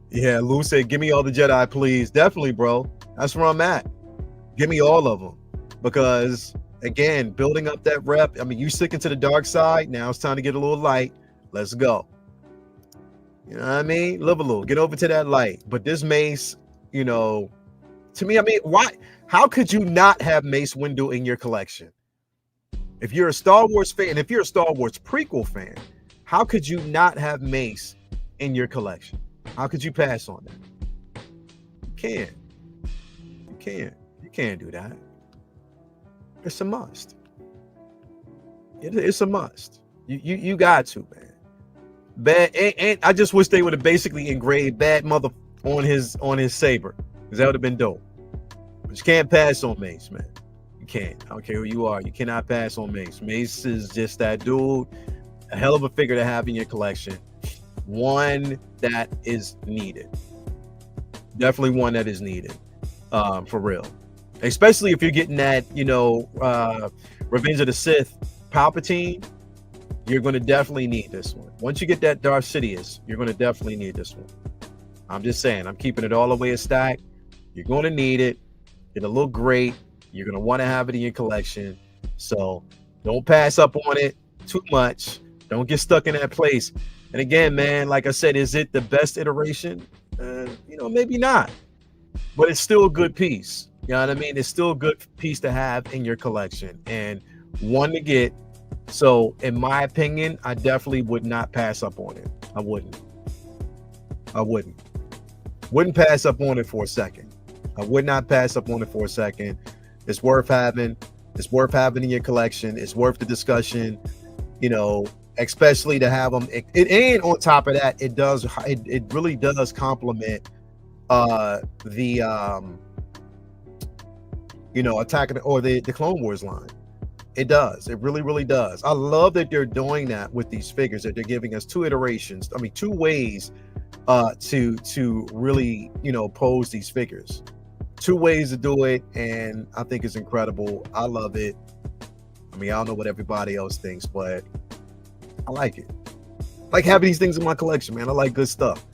Yeah, Lou said, give me all the Jedi, please. Definitely, bro. That's where I'm at. Give me all of them. Because, again, building up that rep, I mean, you sticking to the dark side. Now it's time to get a little light. Let's go. You know what I mean? Live a little. Get over to that light. But this Mace, you know, To me, I mean, why? How could you not have Mace Windu in your collection? If you're a Star Wars fan, if you're a Star Wars prequel fan, how could you not have Mace in your collection? How could you pass on that? You can't. You can't. You can't do that. It's a must. It's a must. You got to, man. Bad, and I just wish they would have basically engraved bad mother on his saber, because that would have been dope. But you can't pass on Mace, man. You can't. I don't care who you are. You cannot pass on Mace. Mace is just that dude. A hell of a figure to have in your collection. One that is needed. Definitely one that is needed. For real. Especially if you're getting that, Revenge of the Sith Palpatine, you're going to definitely need this one. Once you get that Darth Sidious, you're going to definitely need this one. I'm just saying, I'm keeping it all the way a stack. You're going to need it. It'll look great. You're going to want to have it in your collection. So don't pass up on it too much. Don't get stuck in that place. And again, man, like I said, is it the best iteration? Maybe not. But it's still a good piece. You know what I mean? It's still a good piece to have in your collection and one to get. So in my opinion, I definitely would not pass up on it. I wouldn't. Wouldn't pass up on it for a second. I would not pass up on it for a second. It's worth having. It's worth having in your collection. It's worth the discussion, especially to have them. And on top of that, it really does complement the Attack or the Clone Wars line. It does. It really, really does. I love that they're doing that with these figures, that they're giving us two ways to really, pose these figures. Two ways to do it, and I think it's incredible. I love it. I mean, I don't know what everybody else thinks, but I like it. I like having these things in my collection, man. I like good stuff.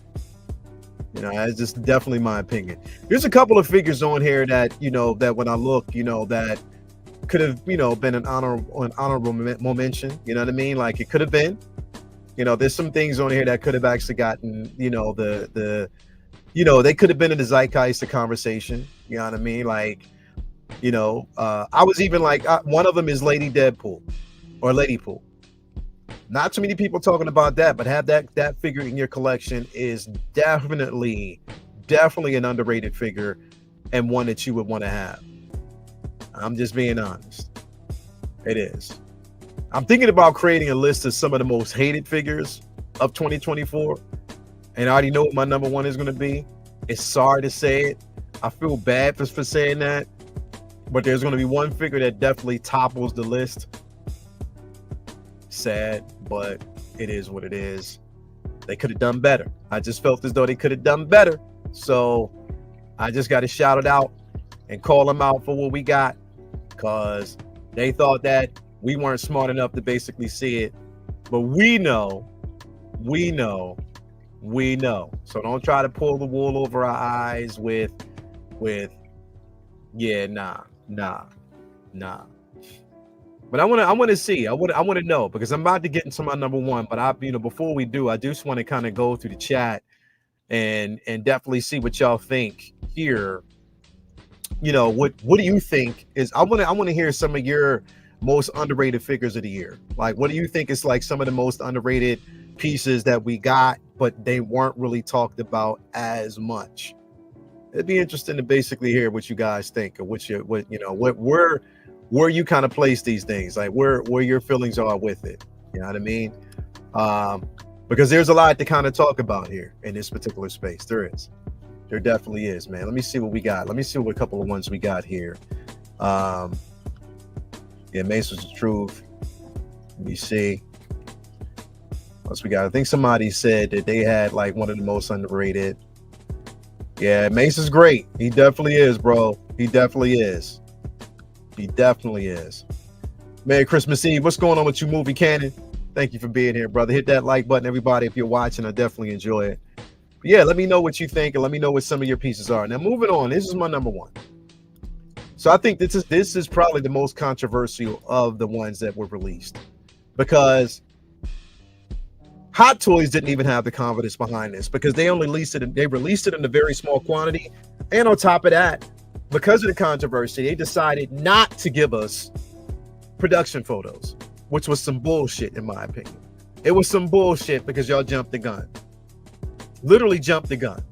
It's just definitely my opinion. There's a couple of figures on here that, that when I look, that could have, been an honorable mention. You know what I mean? Like it could have been. There's some things on here that could have actually gotten, they could have been in the zeitgeist of conversation. You know what I mean? Like, I was even like, one of them is Lady Deadpool or Lady Pool. Not too many people talking about that, but have that figure in your collection is definitely an underrated figure and one that you would want to have. I'm just being honest. It is. I'm thinking about creating a list of some of the most hated figures of 2024. And I already know what my number one is going to be. It's sorry to say it. I feel bad for saying that. But there's going to be one figure that definitely topples the list. Sad, but it is what it is. They could have done better. I just felt as though they could have done better. So I just got to shout it out and call them out for what we got, because they thought that we weren't smart enough to basically see it. But we know. So don't try to pull the wool over our eyes with nah. But I want to see. I want to know, because I'm about to get into my number one. But before we do, I just want to kind of go through the chat and definitely see what y'all think here. What do you think is? I want to hear some of your most underrated figures of the year. Like, what do you think is like some of the most underrated pieces that we got, but they weren't really talked about as much? It'd be interesting to basically hear what you guys think, or where you kind of place these things, like where your feelings are with it. You know what I mean? Because there's a lot to kind of talk about here in this particular space. There definitely is, man. Let me see what we got. Let me see what a couple of ones we got here. Mace was the truth. Let me see. What else we got? I think somebody said that they had like one of the most underrated. Yeah, Mace is great. He definitely is, bro. He definitely is. Merry Christmas Eve. What's going on with you, Movie Cannon? Thank you for being here, brother. Hit that like button, everybody. If you're watching, I definitely enjoy it. But yeah, let me know what you think, and let me know what some of your pieces are. Now, moving on. This is my number one. So I think this is probably the most controversial of the ones that were released, because Hot Toys didn't even have the confidence behind this, because they released it in a very small quantity, and on top of that, because of the controversy, they decided not to give us production photos, which was some bullshit in my opinion. It was some bullshit because y'all jumped the gun. Literally jumped the gun.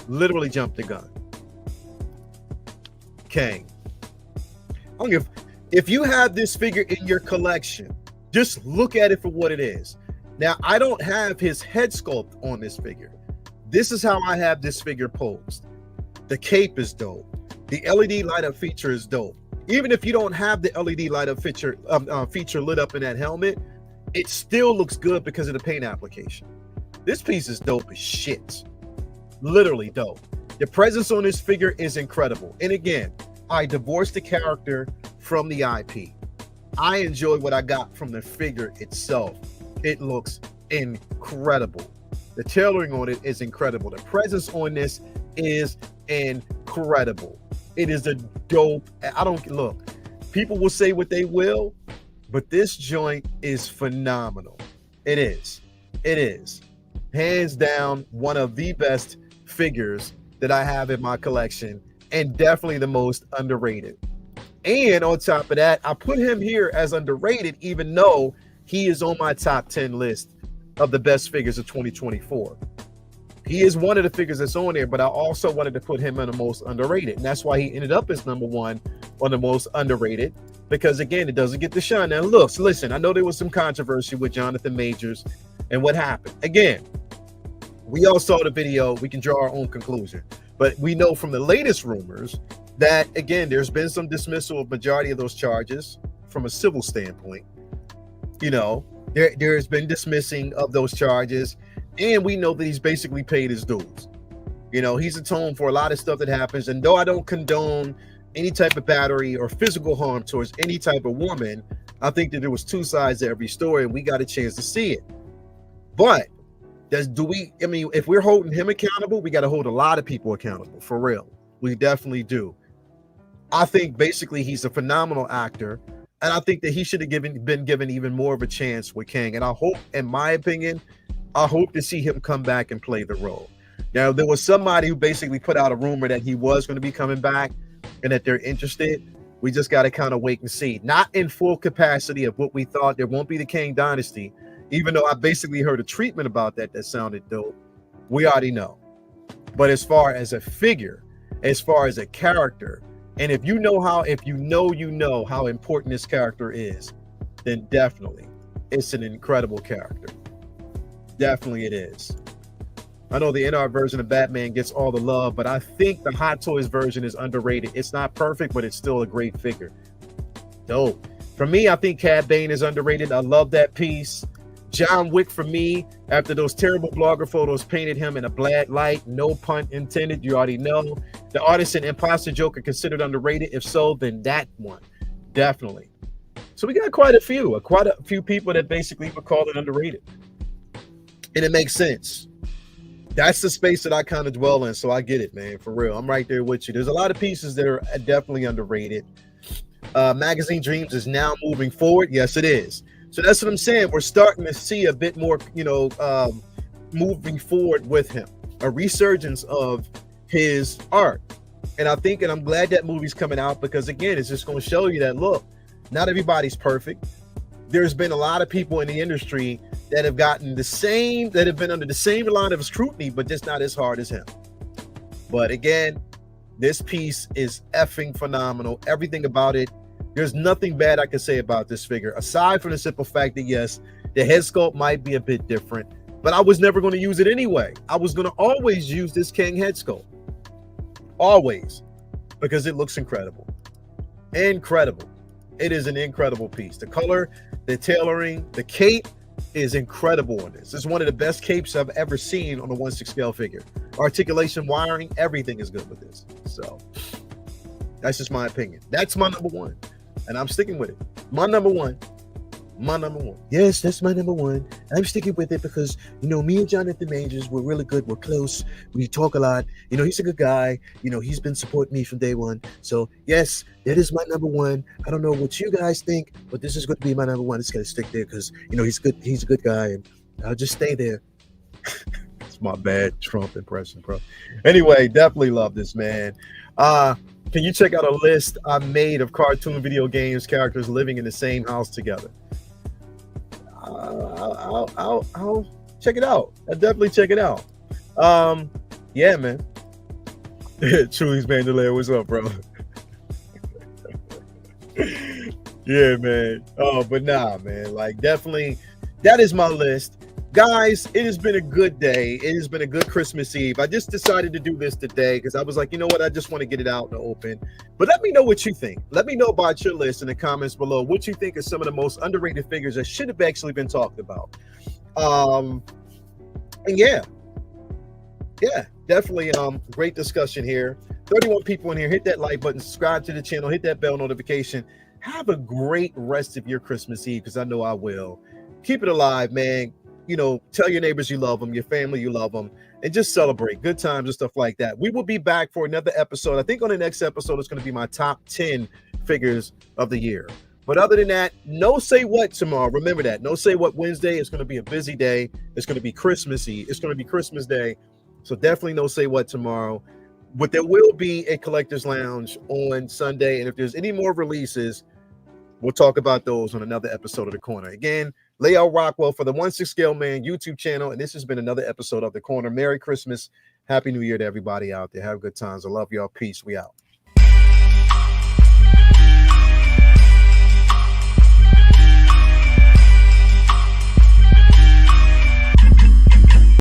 Literally jumped the gun. Kang. If you have this figure in your collection, just look at it for what it is. Now, I don't have his head sculpt on this figure. This is how I have this figure posed. The cape is dope. The LED light up feature is dope. Even if you don't have the LED light up feature lit up in that helmet, it still looks good because of the paint application. This piece is dope as shit. Literally dope. The presence on this figure is incredible. And again, I divorced the character from the IP. I enjoy what I got from the figure itself. It looks incredible. The tailoring on it is incredible. The presence on this is incredible. It is a dope. Look, people will say what they will, but this joint is phenomenal. It is. It is. Hands down, one of the best figures that I have in my collection, and definitely the most underrated. And on top of that, I put him here as underrated, even though he is on my top 10 list of the best figures of 2024. He is one of the figures that's on there, but I also wanted to put him in the most underrated. And that's why he ended up as number one on the most underrated, because again, it doesn't get the shine. Now, listen, I know there was some controversy with Jonathan Majors and what happened. Again, we all saw the video. We can draw our own conclusion. But we know from the latest rumors that, again, there's been some dismissal of majority of those charges from a civil standpoint. You know, there has been dismissing of those charges. And we know that he's basically paid his dues. You know, he's atoned for a lot of stuff that happens. And though I don't condone any type of battery or physical harm towards any type of woman, I think that there was two sides to every story, and we got a chance to see it. But if we're holding him accountable, we got to hold a lot of people accountable, for real. We definitely do. I think basically he's a phenomenal actor, and I think that he should have been given even more of a chance with Kang. And I hope, in my opinion, I hope to see him come back and play the role. Now, there was somebody who basically put out a rumor that he was going to be coming back and that they're interested. We just got to kind of wait and see. Not in full capacity of what we thought. There won't be the Kang Dynasty, even though I basically heard a treatment about that sounded dope. We already know. But as far as a figure, as far as a character, and if you know how important this character is, then definitely it's an incredible character. Definitely it is. I know the NR version of Batman gets all the love, but I think the Hot Toys version is underrated. It's not perfect, but it's still a great figure. Dope. For me, I think Cad Bane is underrated. I love that piece. John Wick, for me, after those terrible blogger photos painted him in a black light, no pun intended, you already know. The Artist and Imposter Joker considered underrated. If so, then that one. Definitely. So we got quite a few people that basically would call it underrated. And it makes sense. That's the space that I kind of dwell in, so I get it, man, for real. I'm right there with you. There's a lot of pieces that are definitely underrated. Magazine Dreams is now moving forward. Yes, it is. So that's what I'm saying. We're starting to see a bit more, moving forward with him, a resurgence of his art. And I'm glad that movie's coming out, because again, it's just going to show you that, look, not everybody's perfect. There's been a lot of people in the industry that have been under the same line of scrutiny, but just not as hard as him. But again, this piece is effing phenomenal. Everything about it. There's nothing bad I can say about this figure, aside from the simple fact that, yes, the head sculpt might be a bit different, but I was never going to use it anyway. I was going to always use this Kang head sculpt. Always. Because it looks incredible. Incredible. It is an incredible piece. The color, the tailoring, the cape is incredible on this. It's one of the best capes I've ever seen on a 1/6 scale figure. Articulation, wiring, everything is good with this. So that's just my opinion. That's my number one. And I'm sticking with it. My number one. Yes, that's my number one. I'm sticking with it because, me and Jonathan Majors, we're really good. We're close. We talk a lot. He's a good guy. He's been supporting me from day one. So, yes, that is my number one. I don't know what you guys think, but this is going to be my number one. It's going to stick there because, he's good. He's a good guy, and I'll just stay there. It's my bad Trump impression, bro. Anyway, definitely love this, man. Can you check out a list I made of cartoon video games characters living in the same house together? I'll check it out. I'll definitely check it out. Yeah, man. Truly's Mandalay, what's up, bro? Yeah, man. Oh, but nah, man. Like, definitely, that is my list. Guys, it has been a good day. It has been a good Christmas Eve. I just decided to do this today because I was like, you know what? I just want to get it out in the open. But let me know what you think. Let me know about your list in the comments below. What you think are some of the most underrated figures that should have actually been talked about. And yeah, definitely great discussion here. 31 people in here. Hit that like button, subscribe to the channel, hit that bell notification. Have a great rest of your Christmas Eve, because I know I will. Keep it alive, man. You know, tell your neighbors you love them, your family you love them, and just celebrate good times and stuff like that. We will be back for another episode. I think on the next episode, it's going to be my top 10 figures of the year. But other than that, no say what tomorrow. Remember that. No say what Wednesday. It's going to be a busy day. It's going to be Christmassy. It's going to be Christmas Day. So definitely no say what tomorrow. But there will be a collector's lounge on Sunday. And if there's any more releases, we'll talk about those on another episode of The Corner. Again, Lael Rockwell for the 1/6 Scale Man YouTube channel. And this has been another episode of The Corner. Merry Christmas. Happy New Year to everybody out there. Have good times. I love y'all. Peace. We out.